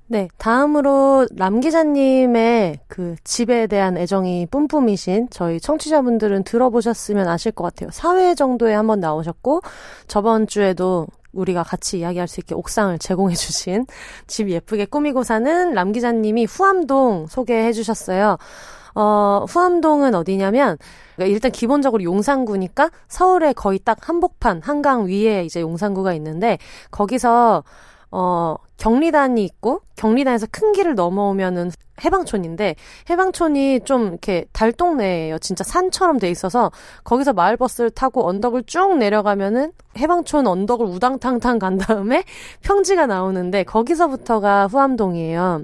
네, 다음으로 람 기자님의 그 집에 대한 애정이 뿜뿜이신 저희 청취자분들은 들어보셨으면 아실 것 같아요. 4회 정도에 한번 나오셨고, 저번 주에도 우리가 같이 이야기할 수 있게 옥상을 제공해 주신 집 예쁘게 꾸미고 사는 람 기자님이 후암동 소개해 주셨어요. 후암동은 어디냐면, 그러니까 일단 기본적으로 용산구니까 서울에 거의 딱 한복판, 한강 위에 이제 용산구가 있는데, 거기서 경리단이 있고, 경리단에서 큰 길을 넘어오면은 해방촌인데, 해방촌이 좀 이렇게 달동네예요. 진짜 산처럼 돼 있어서 거기서 마을버스를 타고 언덕을 쭉 내려가면은 해방촌 언덕을 우당탕탕 간 다음에 평지가 나오는데, 거기서부터가 후암동이에요.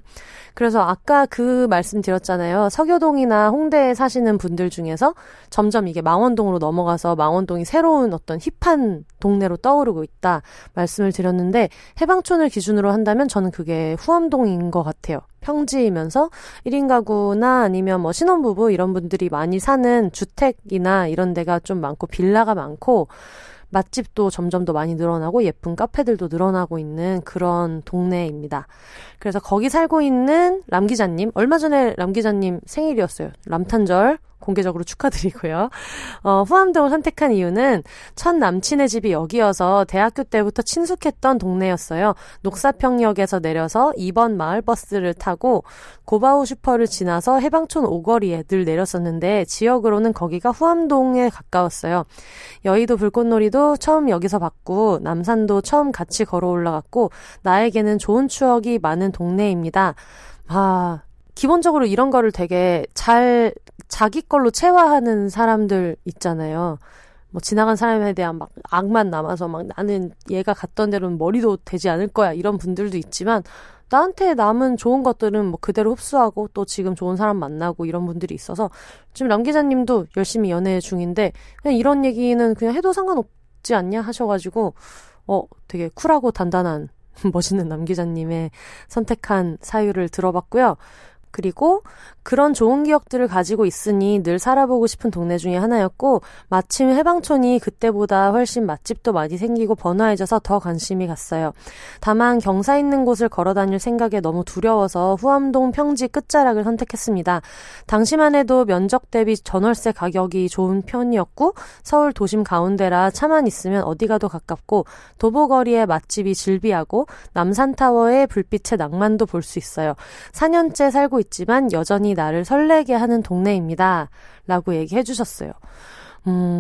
그래서 아까 그 말씀 드렸잖아요. 서교동이나 홍대에 사시는 분들 중에서 점점 이게 망원동으로 넘어가서 망원동이 새로운 어떤 힙한 동네로 떠오르고 있다 말씀을 드렸는데, 해방촌을 기준으로 한다면 저는 그게 후암동인 것 같아요. 평지이면서 1인 가구나 아니면 뭐 신혼부부 이런 분들이 많이 사는 주택이나 이런 데가 좀 많고, 빌라가 많고, 맛집도 점점 더 많이 늘어나고 예쁜 카페들도 늘어나고 있는 그런 동네입니다. 그래서 거기 살고 있는 람 기자님, 얼마 전에 람 기자님 생일이었어요. 람탄절 공개적으로 축하드리고요. 후암동을 선택한 이유는 첫 남친의 집이 여기여서 대학교 때부터 친숙했던 동네였어요. 녹사평역에서 내려서 2번 마을버스를 타고 고바우 슈퍼를 지나서 해방촌 오거리에 늘 내렸었는데, 지역으로는 거기가 후암동에 가까웠어요. 여의도 불꽃놀이도 처음 여기서 봤고, 남산도 처음 같이 걸어 올라갔고, 나에게는 좋은 추억이 많은 동네입니다. 기본적으로 이런 거를 되게 잘 자기 걸로 체화하는 사람들 있잖아요. 뭐 지나간 사람에 대한 막 악만 남아서 막 나는 얘가 갔던 대로는 머리도 되지 않을 거야 이런 분들도 있지만, 나한테 남은 좋은 것들은 뭐 그대로 흡수하고 또 지금 좋은 사람 만나고 이런 분들이 있어서, 지금 람 기자님도 열심히 연애 중인데 그냥 이런 얘기는 그냥 해도 상관없지 않냐 하셔가지고 되게 쿨하고 단단한 멋있는 남 기자님의 선택한 사유를 들어봤고요. 그리고 그런 좋은 기억들을 가지고 있으니 늘 살아보고 싶은 동네 중에 하나였고, 마침 해방촌이 그때보다 훨씬 맛집도 많이 생기고 번화해져서 더 관심이 갔어요. 다만 경사 있는 곳을 걸어 다닐 생각에 너무 두려워서 후암동 평지 끝자락을 선택했습니다. 당시만 해도 면적 대비 전월세 가격이 좋은 편이었고, 서울 도심 가운데라 차만 있으면 어디 가도 가깝고, 도보거리에 맛집이 즐비하고, 남산타워의 불빛의 낭만도 볼 수 있어요. 4년째 살고 있지만 여전히 나를 설레게 하는 동네입니다. 라고 얘기해 주셨어요.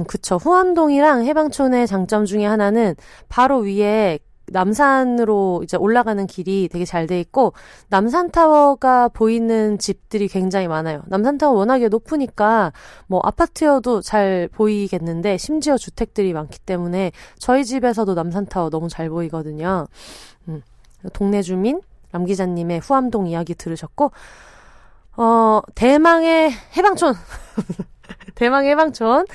그쵸. 후암동이랑 해방촌의 장점 중에 하나는 바로 위에 남산으로 이제 올라가는 길이 되게 잘 돼 있고, 남산타워가 보이는 집들이 굉장히 많아요. 남산타워 워낙에 높으니까 뭐 아파트여도 잘 보이겠는데, 심지어 주택들이 많기 때문에 저희 집에서도 남산타워 너무 잘 보이거든요. 동네 주민 람 기자님의 후암동 이야기 들으셨고, 대망의 해방촌. 대망 해방촌.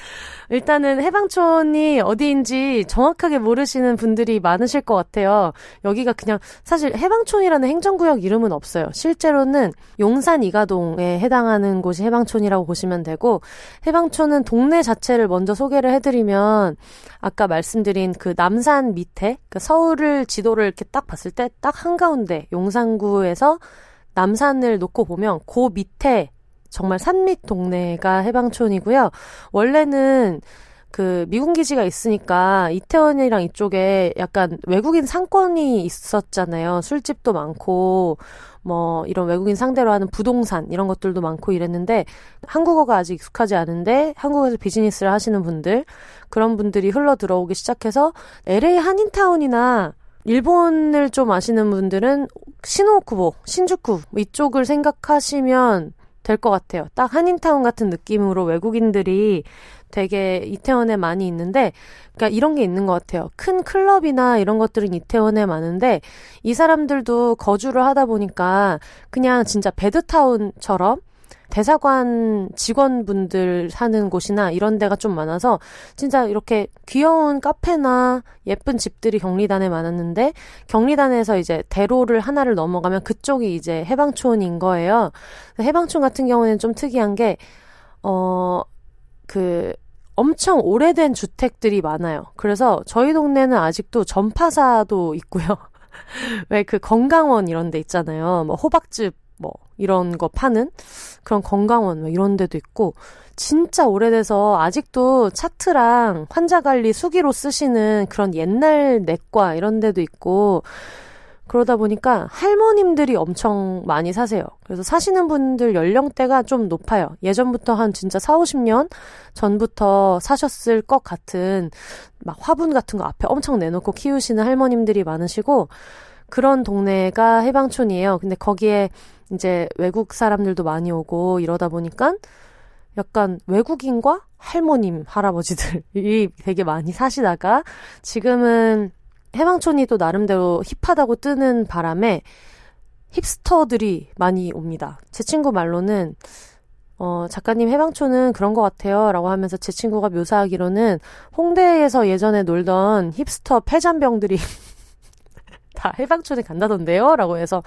일단은 해방촌이 어디인지 정확하게 모르시는 분들이 많으실 것 같아요. 여기가 그냥 사실 해방촌이라는 행정구역 이름은 없어요. 실제로는 용산 이가동에 해당하는 곳이 해방촌이라고 보시면 되고, 해방촌은 동네 자체를 먼저 소개를 해드리면 아까 말씀드린 그 남산 밑에, 그 서울을 지도를 이렇게 딱 봤을 때 딱 한가운데 용산구에서 남산을 놓고 보면 그 밑에 정말 산밑 동네가 해방촌이고요. 원래는 그 미군 기지가 있으니까 이태원이랑 이쪽에 약간 외국인 상권이 있었잖아요. 술집도 많고 뭐 이런 외국인 상대로 하는 부동산 이런 것들도 많고 이랬는데, 한국어가 아직 익숙하지 않은데 한국에서 비즈니스를 하시는 분들, 그런 분들이 흘러 들어오기 시작해서 LA 한인타운이나 일본을 좀 아시는 분들은 시노쿠보, 신주쿠 이쪽을 생각하시면 될 것 같아요. 딱 한인타운 같은 느낌으로 외국인들이 되게 이태원에 많이 있는데, 그러니까 이런 게 있는 것 같아요. 큰 클럽이나 이런 것들은 이태원에 많은데 이 사람들도 거주를 하다 보니까 그냥 진짜 배드타운처럼 대사관 직원분들 사는 곳이나 이런 데가 좀 많아서 진짜 이렇게 귀여운 카페나 예쁜 집들이 경리단에 많았는데, 경리단에서 이제 대로를 하나를 넘어가면 그쪽이 이제 해방촌인 거예요. 해방촌 같은 경우는 좀 특이한 게 엄청 오래된 주택들이 많아요. 그래서 저희 동네는 아직도 전파사도 있고요. 왜 그 건강원 이런 데 있잖아요. 뭐 호박즙 뭐 이런 거 파는 그런 건강원 뭐 이런 데도 있고, 진짜 오래돼서 아직도 차트랑 환자관리 수기로 쓰시는 그런 옛날 내과 이런 데도 있고, 그러다 보니까 할머님들이 엄청 많이 사세요. 그래서 사시는 분들 연령대가 좀 높아요. 예전부터 한 진짜 4, 50년 전부터 사셨을 것 같은 막 화분 같은 거 앞에 엄청 내놓고 키우시는 할머님들이 많으시고, 그런 동네가 해방촌이에요. 근데 거기에 이제 외국 사람들도 많이 오고 이러다 보니까 약간 외국인과 할머님, 할아버지들이 되게 많이 사시다가 지금은 해방촌이 또 나름대로 힙하다고 뜨는 바람에 힙스터들이 많이 옵니다. 제 친구 말로는 작가님 해방촌은 그런 것 같아요 라고 하면서 제 친구가 묘사하기로는 홍대에서 예전에 놀던 힙스터 패잔병들이 다 해방촌에 간다던데요? 라고 해서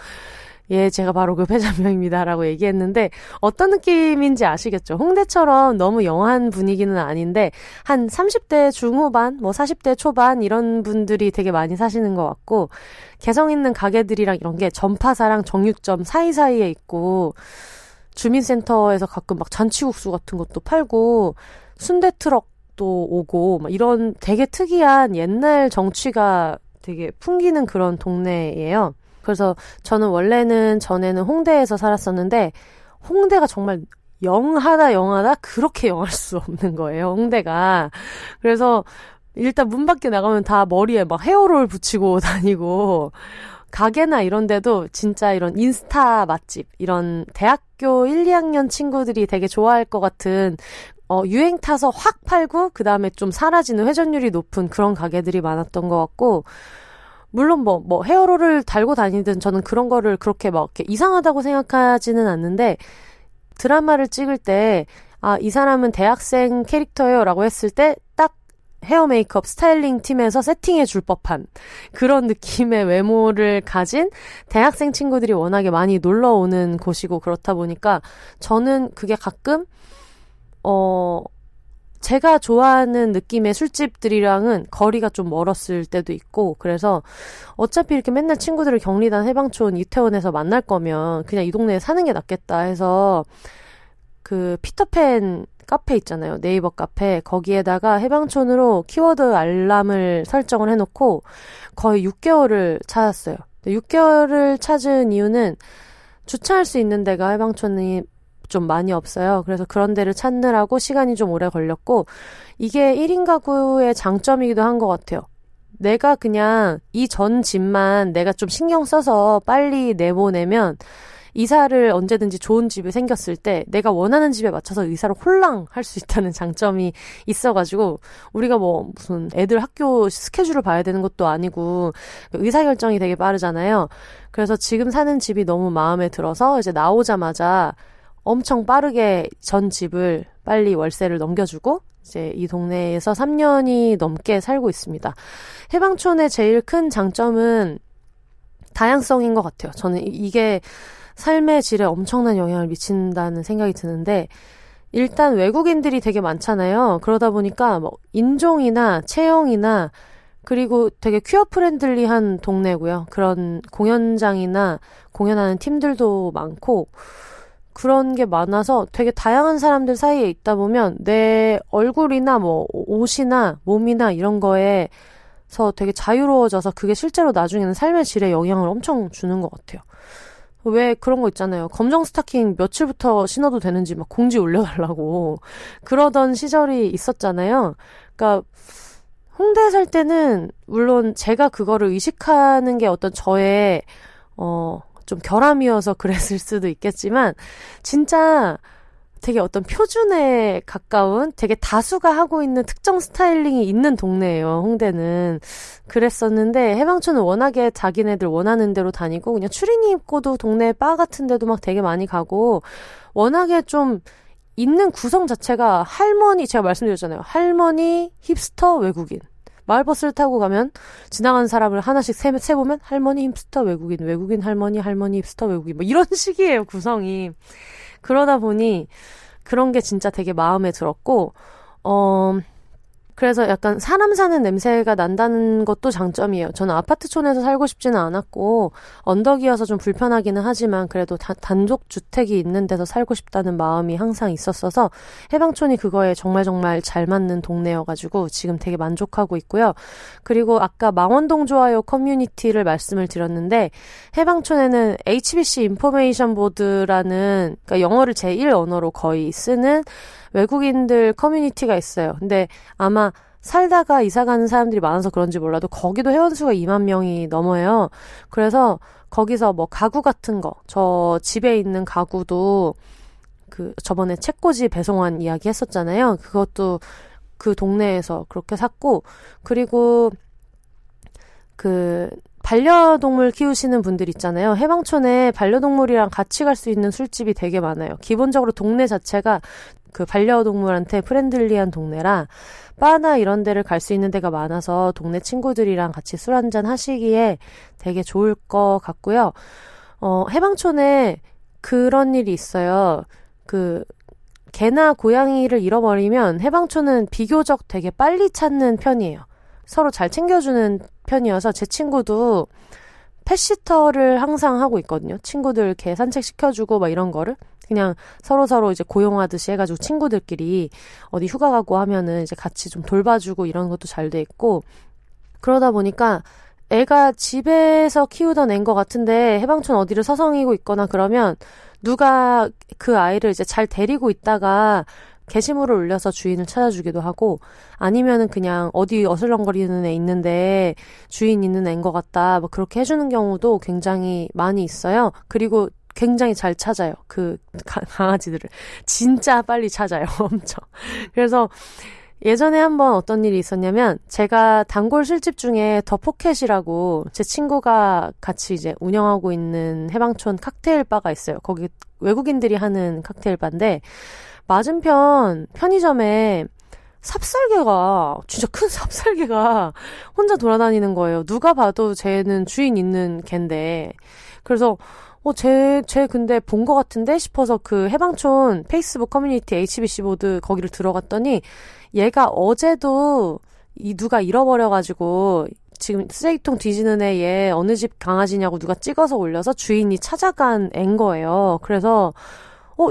예, 제가 바로 그 패잔병입니다 라고 얘기했는데, 어떤 느낌인지 아시겠죠? 홍대처럼 너무 영한 분위기는 아닌데 한 30대 중후반, 뭐 40대 초반 이런 분들이 되게 많이 사시는 것 같고, 개성 있는 가게들이랑 이런 게 전파사랑 정육점 사이사이에 있고, 주민센터에서 가끔 막 잔치국수 같은 것도 팔고 순대 트럭도 오고 막 이런 되게 특이한 옛날 정취가 되게 풍기는 그런 동네예요. 그래서 저는 원래는 전에는 홍대에서 살았었는데 홍대가 정말 영하다 그렇게 영할 수 없는 거예요, 홍대가. 그래서 일단 문 밖에 나가면 다 머리에 막 헤어롤 붙이고 다니고, 가게나 이런 데도 진짜 이런 인스타 맛집, 이런 대학교 1, 2학년 친구들이 되게 좋아할 것 같은 유행 타서 확 팔고 그 다음에 좀 사라지는 회전율이 높은 그런 가게들이 많았던 것 같고, 물론 뭐 헤어롤을 달고 다니든 저는 그런 거를 그렇게 막 이렇게 이상하다고 생각하지는 않는데, 드라마를 찍을 때 이 사람은 대학생 캐릭터예요 라고 했을 때 딱 헤어 메이크업 스타일링 팀에서 세팅해 줄 법한 그런 느낌의 외모를 가진 대학생 친구들이 워낙에 많이 놀러 오는 곳이고, 그렇다 보니까 저는 그게 가끔 제가 좋아하는 느낌의 술집들이랑은 거리가 좀 멀었을 때도 있고, 그래서 어차피 이렇게 맨날 친구들을 경리단, 해방촌, 이태원에서 만날 거면 그냥 이 동네에 사는 게 낫겠다 해서 그 피터팬 카페 있잖아요. 네이버 카페. 거기에다가 해방촌으로 키워드 알람을 설정을 해놓고 거의 6개월을 찾았어요. 6개월을 찾은 이유는 주차할 수 있는 데가 해방촌이 좀 많이 없어요. 그래서 그런 데를 찾느라고 시간이 좀 오래 걸렸고, 이게 1인 가구의 장점이기도 한 것 같아요. 내가 그냥 이 전 집만 내가 좀 신경 써서 빨리 내보내면 이사를 언제든지 좋은 집이 생겼을 때 내가 원하는 집에 맞춰서 이사를 홀랑 할 수 있다는 장점이 있어가지고, 우리가 뭐 무슨 애들 학교 스케줄을 봐야 되는 것도 아니고 의사결정이 되게 빠르잖아요. 그래서 지금 사는 집이 너무 마음에 들어서 이제 나오자마자 엄청 빠르게 전 집을 빨리 월세를 넘겨주고 이제 이 동네에서 3년이 넘게 살고 있습니다. 해방촌의 제일 큰 장점은 다양성인 것 같아요. 저는 이게 삶의 질에 엄청난 영향을 미친다는 생각이 드는데, 일단 외국인들이 되게 많잖아요. 그러다 보니까 뭐 인종이나 체형이나 그리고 되게 퀴어 프렌들리한 동네고요. 그런 공연장이나 공연하는 팀들도 많고 그런 게 많아서 되게 다양한 사람들 사이에 있다 보면 내 얼굴이나 뭐 옷이나 몸이나 이런 거에서 되게 자유로워져서 그게 실제로 나중에는 삶의 질에 영향을 엄청 주는 것 같아요. 왜 그런 거 있잖아요. 검정 스타킹 며칠부터 신어도 되는지 막 공지 올려달라고 그러던 시절이 있었잖아요. 그러니까 홍대에 살 때는 물론 제가 그거를 의식하는 게 어떤 저의 좀 결함이어서 그랬을 수도 있겠지만 진짜 되게 어떤 표준에 가까운 되게 다수가 하고 있는 특정 스타일링이 있는 동네예요. 홍대는. 그랬었는데 해방촌은 워낙에 자기네들 원하는 대로 다니고 그냥 추리닝 입고도 동네 바 같은 데도 막 되게 많이 가고 워낙에 좀 있는 구성 자체가 할머니, 제가 말씀드렸잖아요. 할머니, 힙스터, 외국인. 마을버스를 타고 가면 지나가는 사람을 하나씩 세보면 할머니, 힙스터, 외국인, 외국인, 할머니, 할머니, 힙스터, 외국인 뭐 이런 식이에요, 구성이. 그러다 보니 그런 게 진짜 되게 마음에 들었고 그래서 약간 사람 사는 냄새가 난다는 것도 장점이에요. 저는 아파트촌에서 살고 싶지는 않았고 언덕이어서 좀 불편하기는 하지만 그래도 단독 주택이 있는 데서 살고 싶다는 마음이 항상 있었어서 해방촌이 그거에 정말 잘 맞는 동네여가지고 지금 되게 만족하고 있고요. 그리고 아까 망원동 좋아요 커뮤니티를 말씀을 드렸는데 해방촌에는 HBC 인포메이션 보드라는 그러니까 영어를 제1 언어로 거의 쓰는 외국인들 커뮤니티가 있어요. 근데 아마 살다가 이사 가는 사람들이 많아서 그런지 몰라도 거기도 회원수가 2만 명이 넘어요. 그래서 거기서 뭐 가구 같은 거, 저 집에 있는 가구도 저번에 책꽂이 배송한 이야기 했었잖아요. 그것도 그 동네에서 그렇게 샀고, 그리고 반려동물 키우시는 분들 있잖아요. 해방촌에 반려동물이랑 같이 갈 수 있는 술집이 되게 많아요. 기본적으로 동네 자체가 반려동물한테 프렌들리한 동네라 바나 이런 데를 갈 수 있는 데가 많아서 동네 친구들이랑 같이 술 한잔 하시기에 되게 좋을 것 같고요. 해방촌에 그런 일이 있어요. 개나 고양이를 잃어버리면 해방촌은 비교적 되게 빨리 찾는 편이에요. 서로 잘 챙겨주는 편이어서 제 친구도 펫시터를 항상 하고 있거든요. 친구들 개 산책시켜주고 막 이런 거를 그냥 서로 이제 고용하듯이 해가지고 친구들끼리 어디 휴가 가고 하면은 이제 같이 좀 돌봐주고 이런 것도 잘 돼 있고 그러다 보니까 애가 집에서 키우던 애인 것 같은데 해방촌 어디를 서성이고 있거나 그러면 누가 그 아이를 이제 잘 데리고 있다가 게시물을 올려서 주인을 찾아주기도 하고 아니면은 그냥 어디 어슬렁거리는 애 있는데 주인 있는 애인 것 같다 뭐 그렇게 해주는 경우도 굉장히 많이 있어요. 그리고 굉장히 잘 찾아요. 강아지들을. 진짜 빨리 찾아요. 엄청. 그래서 예전에 한번 어떤 일이 있었냐면 제가 단골 술집 중에 더 포켓이라고 제 친구가 같이 이제 운영하고 있는 해방촌 칵테일 바가 있어요. 거기 외국인들이 하는 칵테일 바인데 맞은편 편의점에 삽살개가 진짜 큰 삽살개가 혼자 돌아다니는 거예요. 누가 봐도 쟤는 주인 있는 갠데 그래서 쟤 근데 본 것 같은데 싶어서 해방촌 페이스북 커뮤니티 HBC 보드 거기를 들어갔더니 얘가 어제도 누가 잃어버려가지고 지금 쓰레기통 뒤지는 애 얘 어느 집 강아지냐고 누가 찍어서 올려서 주인이 찾아간 애인 거예요. 그래서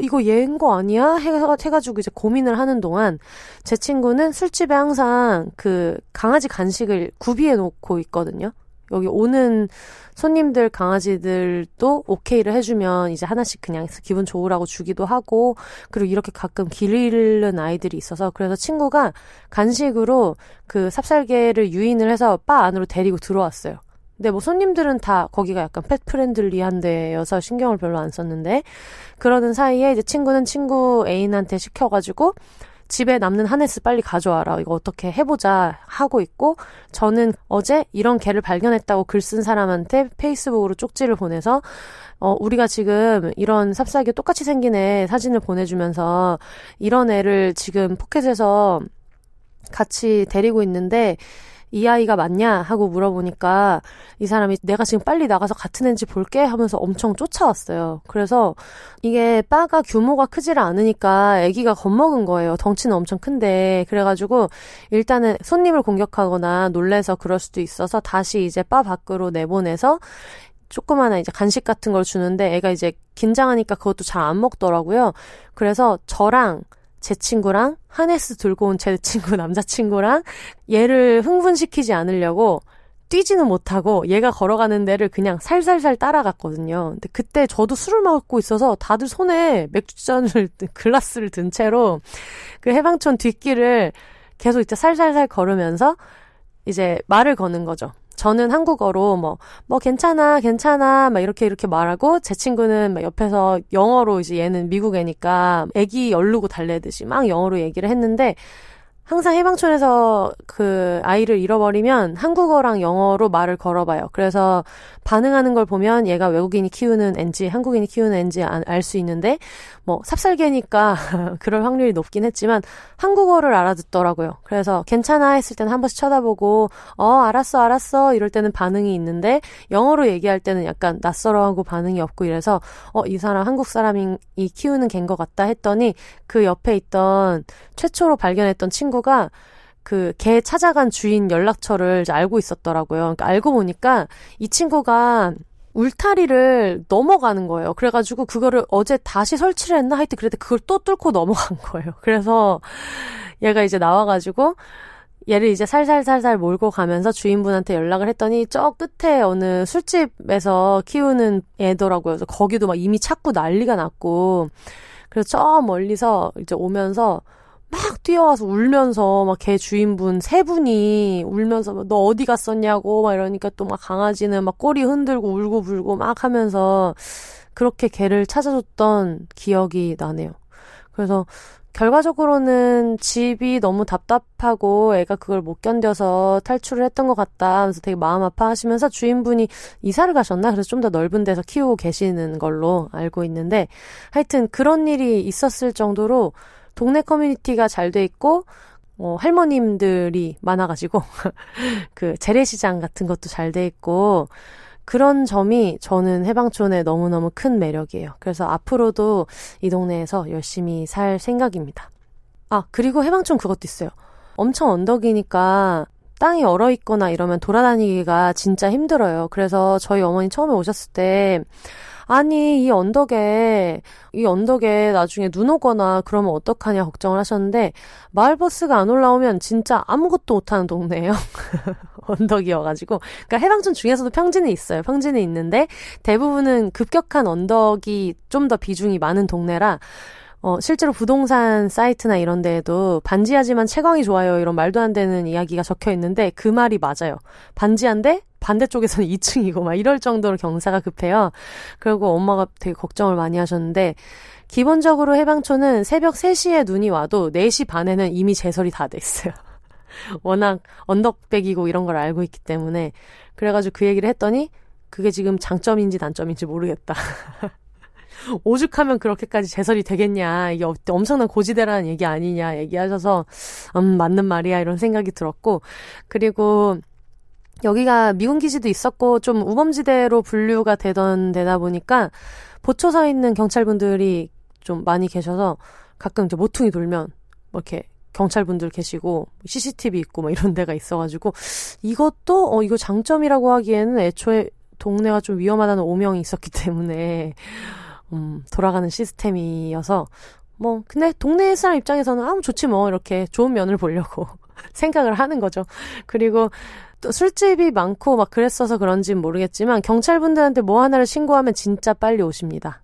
이거 얘인 거 아니야? 해가지고 이제 고민을 하는 동안 제 친구는 술집에 항상 강아지 간식을 구비해 놓고 있거든요. 여기 오는 손님들 강아지들도 오케이를 해주면 이제 하나씩 그냥 기분 좋으라고 주기도 하고 그리고 이렇게 가끔 길 잃는 아이들이 있어서 그래서 친구가 간식으로 삽살개를 유인을 해서 바 안으로 데리고 들어왔어요. 근데 뭐 손님들은 다 거기가 약간 펫 프렌들리한 데여서 신경을 별로 안 썼는데 그러는 사이에 이제 친구는 친구 애인한테 시켜가지고 집에 남는 하네스 빨리 가져와라. 이거 어떻게 해보자 하고 있고, 저는 어제 이런 개를 발견했다고 글 쓴 사람한테 페이스북으로 쪽지를 보내서 우리가 지금 이런 삽살개 똑같이 생긴 애 사진을 보내주면서 이런 애를 지금 포켓에서 같이 데리고 있는데 이 아이가 맞냐 하고 물어보니까 이 사람이 내가 지금 빨리 나가서 같은 애인지 볼게 하면서 엄청 쫓아왔어요. 그래서 이게 바가 규모가 크지를 않으니까 애기가 겁먹은 거예요. 덩치는 엄청 큰데. 그래가지고 일단은 손님을 공격하거나 놀래서 그럴 수도 있어서 다시 이제 바 밖으로 내보내서 조그마한 이제 간식 같은 걸 주는데 애가 이제 긴장하니까 그것도 잘 안 먹더라고요. 그래서 저랑 제 친구랑 하네스 들고 온 제 친구 남자친구랑 얘를 흥분시키지 않으려고 뛰지는 못하고 얘가 걸어가는 데를 그냥 살살살 따라갔거든요. 근데 그때 저도 술을 먹고 있어서 다들 손에 맥주잔을 글라스를 든 채로 그 해방촌 뒷길을 계속 이제 살살살 걸으면서 이제 말을 거는 거죠. 저는 한국어로 괜찮아, 막 이렇게 말하고, 제 친구는 막 옆에서 영어로 이제 얘는 미국 애니까 애기 열르고 달래듯이 막 영어로 얘기를 했는데, 항상 해방촌에서 그 아이를 잃어버리면 한국어랑 영어로 말을 걸어봐요. 그래서 반응하는 걸 보면 얘가 외국인이 키우는 앤지, 한국인이 키우는 앤지 알 수 있는데, 삽살개니까 그럴 확률이 높긴 했지만 한국어를 알아듣더라고요. 그래서 괜찮아 했을 때는 한 번씩 쳐다보고 알았어 이럴 때는 반응이 있는데 영어로 얘기할 때는 약간 낯설어하고 반응이 없고 이래서 이 사람 한국 사람이 키우는 개인 것 같다 했더니 그 옆에 있던 최초로 발견했던 친구가 그 개 찾아간 주인 연락처를 이제 알고 있었더라고요. 그러니까 알고 보니까 이 친구가 울타리를 넘어가는 거예요. 그래가지고 그거를 어제 다시 설치를 했나? 하여튼 그랬는데 그걸 또 뚫고 넘어간 거예요. 그래서 얘가 이제 나와가지고 얘를 이제 살살살살 몰고 가면서 주인분한테 연락을 했더니 저 끝에 어느 술집에서 키우는 애더라고요. 그래서 거기도 막 이미 찾고 난리가 났고 그래서 저 멀리서 이제 오면서 막 뛰어와서 울면서 막 걔 주인분 세 분이 울면서 너 어디 갔었냐고 막 이러니까 또 막 강아지는 막 꼬리 흔들고 울고 불고 막 하면서 그렇게 걔를 찾아줬던 기억이 나네요. 그래서 결과적으로는 집이 너무 답답하고 애가 그걸 못 견뎌서 탈출을 했던 것 같다 하면서 되게 마음 아파하시면서 주인분이 이사를 가셨나? 그래서 좀 더 넓은 데서 키우고 계시는 걸로 알고 있는데 하여튼 그런 일이 있었을 정도로 동네 커뮤니티가 잘 돼 있고 할머님들이 많아가지고 그 재래시장 같은 것도 잘 돼 있고 그런 점이 저는 해방촌의 너무너무 큰 매력이에요. 그래서 앞으로도 이 동네에서 열심히 살 생각입니다. 그리고 해방촌 그것도 있어요. 엄청 언덕이니까 땅이 얼어있거나 이러면 돌아다니기가 진짜 힘들어요. 그래서 저희 어머니 처음에 오셨을 때 아니 이 언덕에 나중에 눈 오거나 그러면 어떡하냐 걱정을 하셨는데 마을버스가 안 올라오면 진짜 아무것도 못하는 동네예요. 언덕이어가지고 그러니까 해방촌 중에서도 평지는 있어요. 평지는 있는데 대부분은 급격한 언덕이 좀 더 비중이 많은 동네라 실제로 부동산 사이트나 이런 데에도 반지하지만 채광이 좋아요 이런 말도 안 되는 이야기가 적혀 있는데 그 말이 맞아요. 반지한데 반대쪽에서는 2층이고 막 이럴 정도로 경사가 급해요. 그리고 엄마가 되게 걱정을 많이 하셨는데 기본적으로 해방촌은 새벽 3시에 눈이 와도 4시 반에는 이미 제설이 다 돼 있어요. 워낙 언덕백이고 이런 걸 알고 있기 때문에 그래가지고 그 얘기를 했더니 그게 지금 장점인지 단점인지 모르겠다. 오죽하면 그렇게까지 제설이 되겠냐 이게 엄청난 고지대라는 얘기 아니냐 얘기하셔서 맞는 말이야 이런 생각이 들었고 그리고 여기가 미군 기지도 있었고 좀 우범지대로 분류가 되던 데다 보니까 보초 서 있는 경찰분들이 좀 많이 계셔서 가끔 이제 모퉁이 돌면 뭐 이렇게 경찰분들 계시고 CCTV 있고 막 이런 데가 있어가지고 이것도 이거 장점이라고 하기에는 애초에 동네가 좀 위험하다는 오명이 있었기 때문에 돌아가는 시스템이어서 근데 동네 사람 입장에서는 좋지 뭐 이렇게 좋은 면을 보려고 생각을 하는 거죠. 그리고 또 술집이 많고 막 그랬어서 그런지는 모르겠지만 경찰분들한테 뭐 하나를 신고하면 진짜 빨리 오십니다.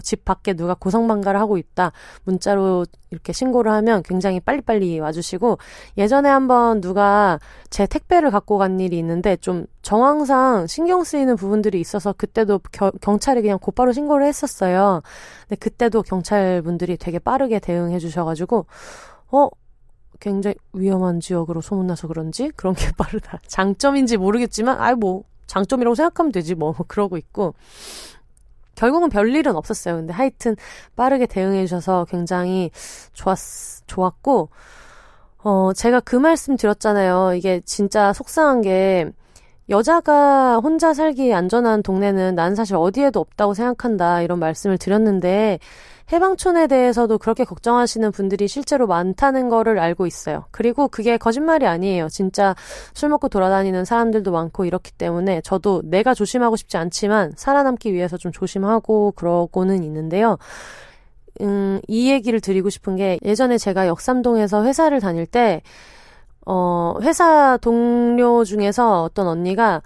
집 밖에 누가 고성방가를 하고 있다 문자로 이렇게 신고를 하면 굉장히 빨리빨리 와주시고 예전에 한번 누가 제 택배를 갖고 간 일이 있는데 좀 정황상 신경 쓰이는 부분들이 있어서 그때도 경찰에 그냥 곧바로 신고를 했었어요. 근데 그때도 경찰분들이 되게 빠르게 대응해 주셔가지고 굉장히 위험한 지역으로 소문나서 그런지 그런 게 빠르다. 장점인지 모르겠지만 장점이라고 생각하면 되지 뭐 그러고 있고 결국은 별일은 없었어요. 근데 하여튼 빠르게 대응해 주셔서 굉장히 좋았고 제가 그 말씀 드렸잖아요. 이게 진짜 속상한 게 여자가 혼자 살기 안전한 동네는 난 사실 어디에도 없다고 생각한다 이런 말씀을 드렸는데 해방촌에 대해서도 그렇게 걱정하시는 분들이 실제로 많다는 거를 알고 있어요. 그리고 그게 거짓말이 아니에요. 진짜 술 먹고 돌아다니는 사람들도 많고 이렇기 때문에 저도 내가 조심하고 싶지 않지만 살아남기 위해서 좀 조심하고 그러고는 있는데요. 이 얘기를 드리고 싶은 게 예전에 제가 역삼동에서 회사를 다닐 때 회사 동료 중에서 어떤 언니가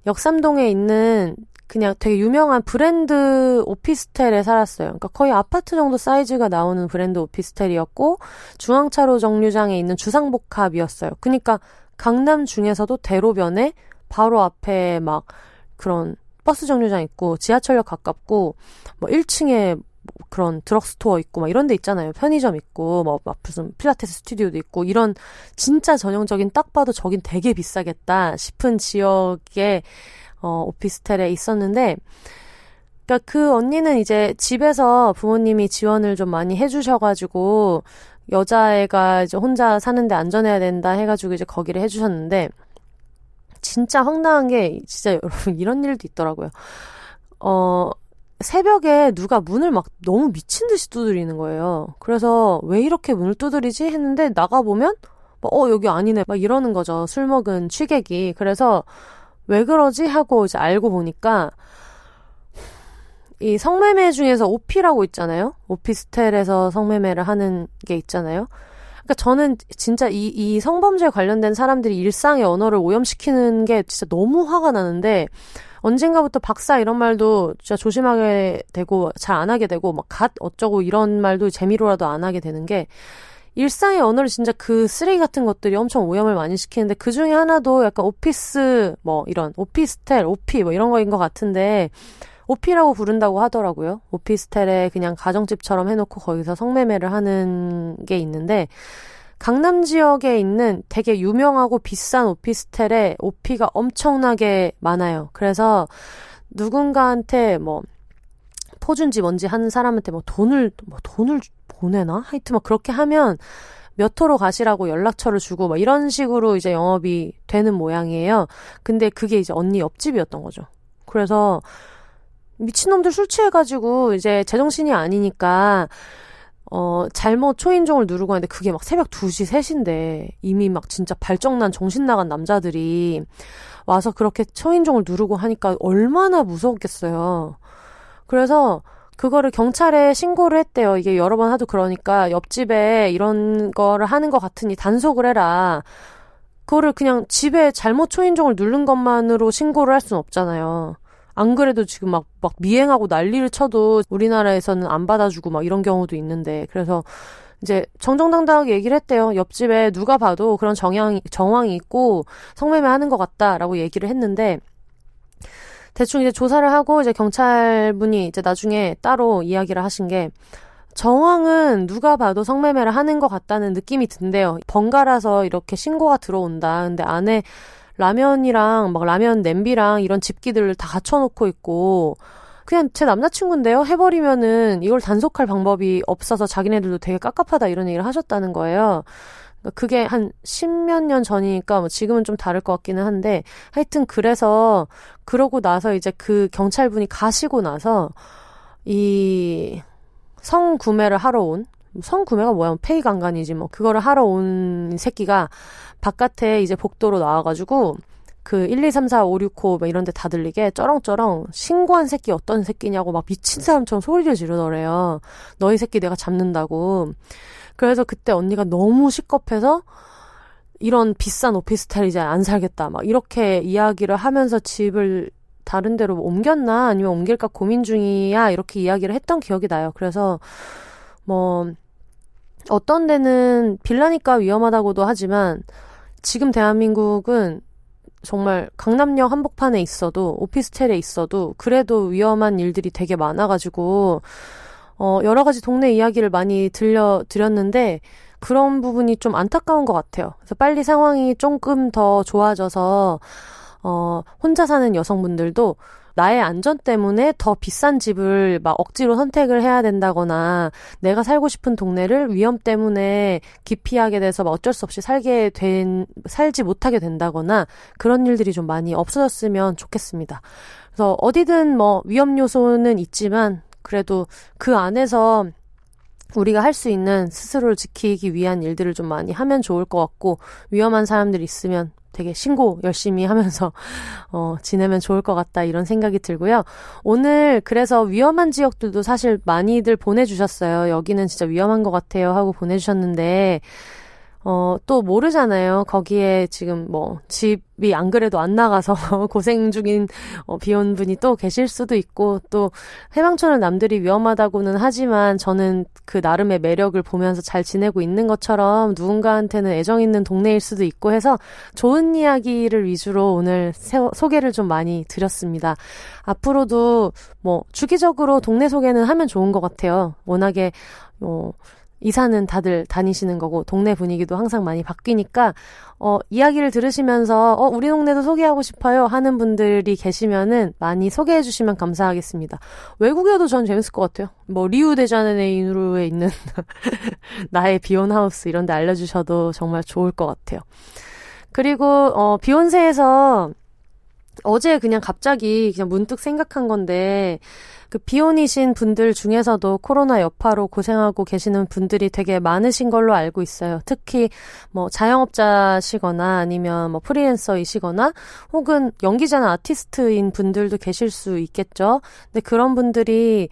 역삼동에 있는 그냥 되게 유명한 브랜드 오피스텔에 살았어요. 그러니까 거의 아파트 정도 사이즈가 나오는 브랜드 오피스텔이었고 중앙차로 정류장에 있는 주상복합이었어요. 그러니까 강남 중에서도 대로변에 바로 앞에 막 그런 버스 정류장 있고 지하철역 가깝고 뭐 1층에 그런 드럭스토어 있고 막 이런 데 있잖아요. 편의점 있고 뭐 무슨 필라테스 스튜디오도 있고 이런 진짜 전형적인 딱 봐도 저긴 되게 비싸겠다 싶은 지역에 오피스텔에 있었는데 그러니까 그 언니는 이제 집에서 부모님이 지원을 좀 많이 해주셔가지고 여자애가 이제 혼자 사는데 안전해야 된다 해가지고 이제 거기를 해주셨는데 진짜 황당한 게 진짜 여러분 이런 일도 있더라고요. 새벽에 누가 문을 막 너무 미친 듯이 두드리는 거예요. 그래서 왜 이렇게 문을 두드리지 했는데 나가보면 여기 아니네 막 이러는 거죠. 술 먹은 취객이. 그래서 왜 그러지 하고 이제 알고 보니까 이 성매매 중에서 오피라고 있잖아요. 오피스텔에서 성매매를 하는 게 있잖아요. 그러니까 저는 진짜 이 성범죄에 관련된 사람들이 일상의 언어를 오염시키는 게 진짜 너무 화가 나는데 언젠가부터 박사 이런 말도 진짜 조심하게 되고 잘 안 하게 되고 막 어쩌고 이런 말도 재미로라도 안 하게 되는 게 일상의 언어를 진짜 그 쓰레기 같은 것들이 엄청 오염을 많이 시키는데 그 중에 하나도 약간 오피스 뭐 이런 오피스텔, 오피 뭐 이런 거인 것 같은데 오피라고 부른다고 하더라고요. 오피스텔에 그냥 가정집처럼 해놓고 거기서 성매매를 하는 게 있는데 강남 지역에 있는 되게 유명하고 비싼 오피스텔에 오피가 엄청나게 많아요. 그래서 누군가한테 뭐 포준지 뭔지 하는 사람한테 돈을 보내나? 하여튼 막 그렇게 하면 몇 호로 가시라고 연락처를 주고 막 이런 식으로 이제 영업이 되는 모양이에요. 근데 그게 이제 언니 옆집이었던 거죠. 그래서 미친놈들 술 취해가지고 이제 제정신이 아니니까 잘못 초인종을 누르고 하는데 그게 막 새벽 2시, 3시인데 이미 막 진짜 발정난 정신 나간 남자들이 와서 그렇게 초인종을 누르고 하니까 얼마나 무서웠겠어요. 그래서 그거를 경찰에 신고를 했대요. 이게 여러 번 하도 그러니까 옆집에 이런 거를 하는 것 같으니 단속을 해라. 그거를 그냥 집에 잘못 초인종을 누른 것만으로 신고를 할 수는 없잖아요. 안 그래도 지금 막 미행하고 난리를 쳐도 우리나라에서는 안 받아주고 막 이런 경우도 있는데 그래서 이제 정정당당하게 얘기를 했대요. 옆집에 누가 봐도 그런 정황이 있고 성매매 하는 것 같다라고 얘기를 했는데 대충 이제 조사를 하고 이제 경찰분이 이제 나중에 따로 이야기를 하신 게 정황은 누가 봐도 성매매를 하는 것 같다는 느낌이 든대요. 번갈아서 이렇게 신고가 들어온다. 근데 안에 라면이랑 막 라면 냄비랑 이런 집기들을 다 갖춰놓고 있고 그냥 제 남자친구인데요. 해버리면은 이걸 단속할 방법이 없어서 자기네들도 되게 깝깝하다 이런 얘기를 하셨다는 거예요. 그게 한 10몇 년 전이니까 뭐 지금은 좀 다를 것 같기는 한데 하여튼 그래서 그러고 나서 이제 그 경찰분이 가시고 나서 이 성구매를 하러 온 성구매가 뭐야? 페이강간이지 뭐. 그거를 하러 온 새끼가 바깥에 이제 복도로 나와가지고 그 1, 2, 3, 4, 5, 6, 5 이런 데 다 들리게 쩌렁쩌렁 신고한 새끼 어떤 새끼냐고 막 미친 사람처럼 소리를 지르더래요. 너희 새끼 내가 잡는다고. 그래서 그때 언니가 너무 시겁해서 이런 비싼 오피스텔 이제 안 살겠다. 막 이렇게 이야기를 하면서 집을 다른 데로 옮겼나 아니면 옮길까 고민 중이야. 이렇게 이야기를 했던 기억이 나요. 그래서 뭐 어떤 데는 빌라니까 위험하다고도 하지만 지금 대한민국은 정말 강남역 한복판에 있어도 오피스텔에 있어도 그래도 위험한 일들이 되게 많아가지고 여러 가지 동네 이야기를 많이 들려드렸는데 그런 부분이 좀 안타까운 것 같아요. 그래서 빨리 상황이 조금 더 좋아져서 혼자 사는 여성분들도 나의 안전 때문에 더 비싼 집을 막 억지로 선택을 해야 된다거나 내가 살고 싶은 동네를 위험 때문에 기피하게 돼서 막 어쩔 수 없이 살지 못하게 된다거나 그런 일들이 좀 많이 없어졌으면 좋겠습니다. 그래서 어디든 뭐 위험 요소는 있지만 그래도 그 안에서 우리가 할 수 있는 스스로를 지키기 위한 일들을 좀 많이 하면 좋을 것 같고 위험한 사람들 있으면 되게 신고 열심히 하면서 지내면 좋을 것 같다 이런 생각이 들고요. 오늘 그래서 위험한 지역들도 사실 많이들 보내주셨어요. 여기는 진짜 위험한 것 같아요 하고 보내주셨는데 또 모르잖아요. 거기에 지금 뭐 집이 안 그래도 안 나가서 고생 중인 비혼 분이 또 계실 수도 있고 또 해방촌은 남들이 위험하다고는 하지만 저는 그 나름의 매력을 보면서 잘 지내고 있는 것처럼 누군가한테는 애정 있는 동네일 수도 있고 해서 좋은 이야기를 위주로 오늘 소개를 좀 많이 드렸습니다. 앞으로도 뭐 주기적으로 동네 소개는 하면 좋은 것 같아요. 워낙에 이사는 다들 다니시는 거고 동네 분위기도 항상 많이 바뀌니까 이야기를 들으시면서 우리 동네도 소개하고 싶어요 하는 분들이 계시면은 많이 소개해 주시면 감사하겠습니다. 외국에도 전 재밌을 것 같아요. 뭐 리우데자네이루에 있는 나의 비혼하우스 이런 데 알려주셔도 정말 좋을 것 같아요. 그리고 비혼세에서 어제 그냥 갑자기 그냥 문득 생각한 건데 그 비혼이신 분들 중에서도 코로나 여파로 고생하고 계시는 분들이 되게 많으신 걸로 알고 있어요. 특히 뭐 자영업자시거나 아니면 뭐 프리랜서이시거나 혹은 연기자나 아티스트인 분들도 계실 수 있겠죠. 근데 그런 분들이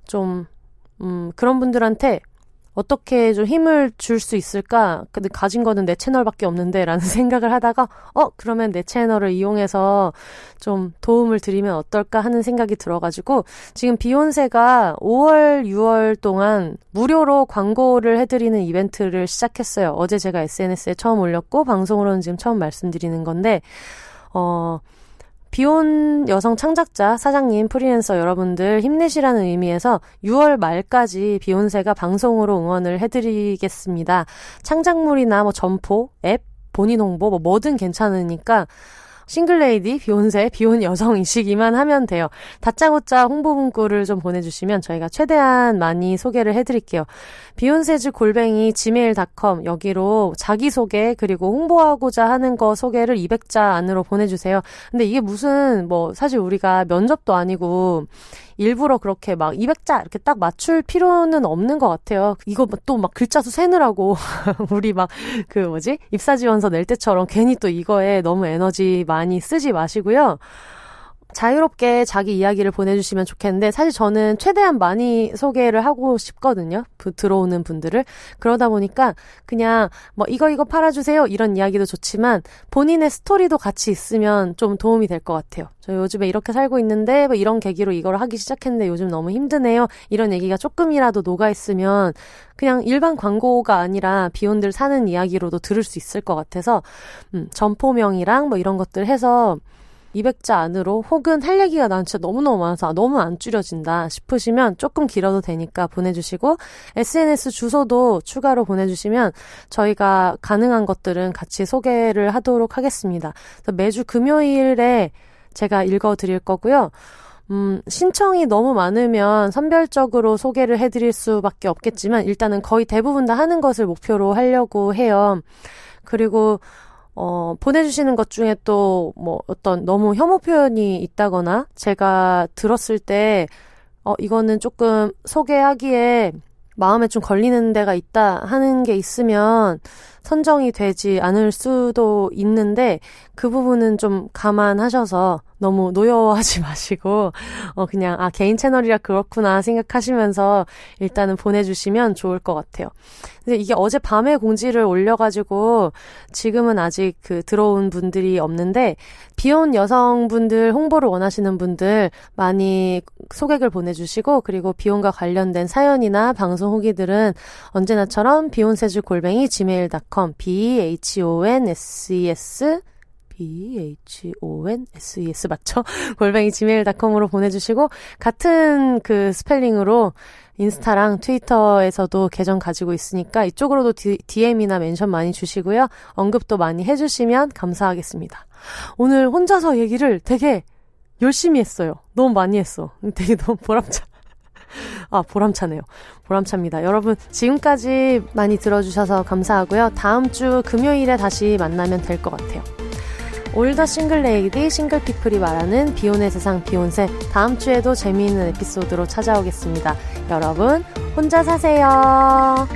좀 그런 분들한테 어떻게 좀 힘을 줄 수 있을까? 근데 가진 거는 내 채널밖에 없는데 라는 생각을 하다가 그러면 내 채널을 이용해서 좀 도움을 드리면 어떨까 하는 생각이 들어가지고 지금 비욘세가 5월, 6월 동안 무료로 광고를 해드리는 이벤트를 시작했어요. 어제 제가 SNS에 처음 올렸고 방송으로는 지금 처음 말씀드리는 건데 비혼 여성 창작자, 사장님, 프리랜서 여러분들 힘내시라는 의미에서 6월 말까지 비욘세가 방송으로 응원을 해드리겠습니다. 창작물이나 뭐 점포, 앱, 본인 홍보 뭐든 괜찮으니까 싱글레이디, 비욘세, 비혼 여성이시기만 하면 돼요. 다짜고짜 홍보 문구를 좀 보내주시면 저희가 최대한 많이 소개를 해드릴게요. beyonce즈@gmail.com 여기로 자기소개 그리고 홍보하고자 하는 거 소개를 200자 안으로 보내주세요. 근데 이게 무슨 사실 우리가 면접도 아니고 일부러 그렇게 막 200자 이렇게 딱 맞출 필요는 없는 것 같아요. 이거 또 막 글자 수 세느라고 우리 막 입사지원서 낼 때처럼 괜히 또 이거에 너무 에너지 많이 쓰지 마시고요. 자유롭게 자기 이야기를 보내주시면 좋겠는데 사실 저는 최대한 많이 소개를 하고 싶거든요. 들어오는 분들을. 그러다 보니까 그냥 이거 팔아주세요 이런 이야기도 좋지만 본인의 스토리도 같이 있으면 좀 도움이 될 것 같아요. 저 요즘에 이렇게 살고 있는데 이런 계기로 이걸 하기 시작했는데 요즘 너무 힘드네요. 이런 얘기가 조금이라도 녹아있으면 그냥 일반 광고가 아니라 비혼들 사는 이야기로도 들을 수 있을 것 같아서 점포명이랑 이런 것들 해서 200자 안으로 혹은 할 얘기가 난 진짜 너무너무 많아서 너무 안 줄여진다 싶으시면 조금 길어도 되니까 보내주시고 SNS 주소도 추가로 보내주시면 저희가 가능한 것들은 같이 소개를 하도록 하겠습니다. 그래서 매주 금요일에 제가 읽어드릴 거고요. 신청이 너무 많으면 선별적으로 소개를 해드릴 수밖에 없겠지만 일단은 거의 대부분 다 하는 것을 목표로 하려고 해요. 그리고 보내주시는 것 중에 또 어떤 너무 혐오 표현이 있다거나 제가 들었을 때 이거는 조금 소개하기에 마음에 좀 걸리는 데가 있다 하는 게 있으면 선정이 되지 않을 수도 있는데 그 부분은 좀 감안하셔서 너무 노여워하지 마시고 그냥 개인 채널이라 그렇구나 생각하시면서 일단은 보내주시면 좋을 것 같아요. 근데 이게 어제 밤에 공지를 올려가지고 지금은 아직 들어온 분들이 없는데 비혼 여성분들 홍보를 원하시는 분들 많이 소개글 보내주시고 그리고 비혼과 관련된 사연이나 방송 후기들은 언제나처럼 beyonces@gmail.com BEHONSES BHONSES 맞죠? 골뱅이 gmail.com으로 보내주시고 같은 그 스펠링으로 인스타랑 트위터에서도 계정 가지고 있으니까 이쪽으로도 DM이나 멘션 많이 주시고요. 언급도 많이 해주시면 감사하겠습니다. 오늘 혼자서 얘기를 되게 열심히 했어요. 너무 많이 했어. 되게 너무 보람차네요. 보람찹니다. 여러분 지금까지 많이 들어주셔서 감사하고요. 다음 주 금요일에 다시 만나면 될 것 같아요. 올더 싱글 레이디 싱글피플이 말하는 비혼의 세상 비혼세 다음 주에도 재미있는 에피소드로 찾아오겠습니다. 여러분 혼자 사세요.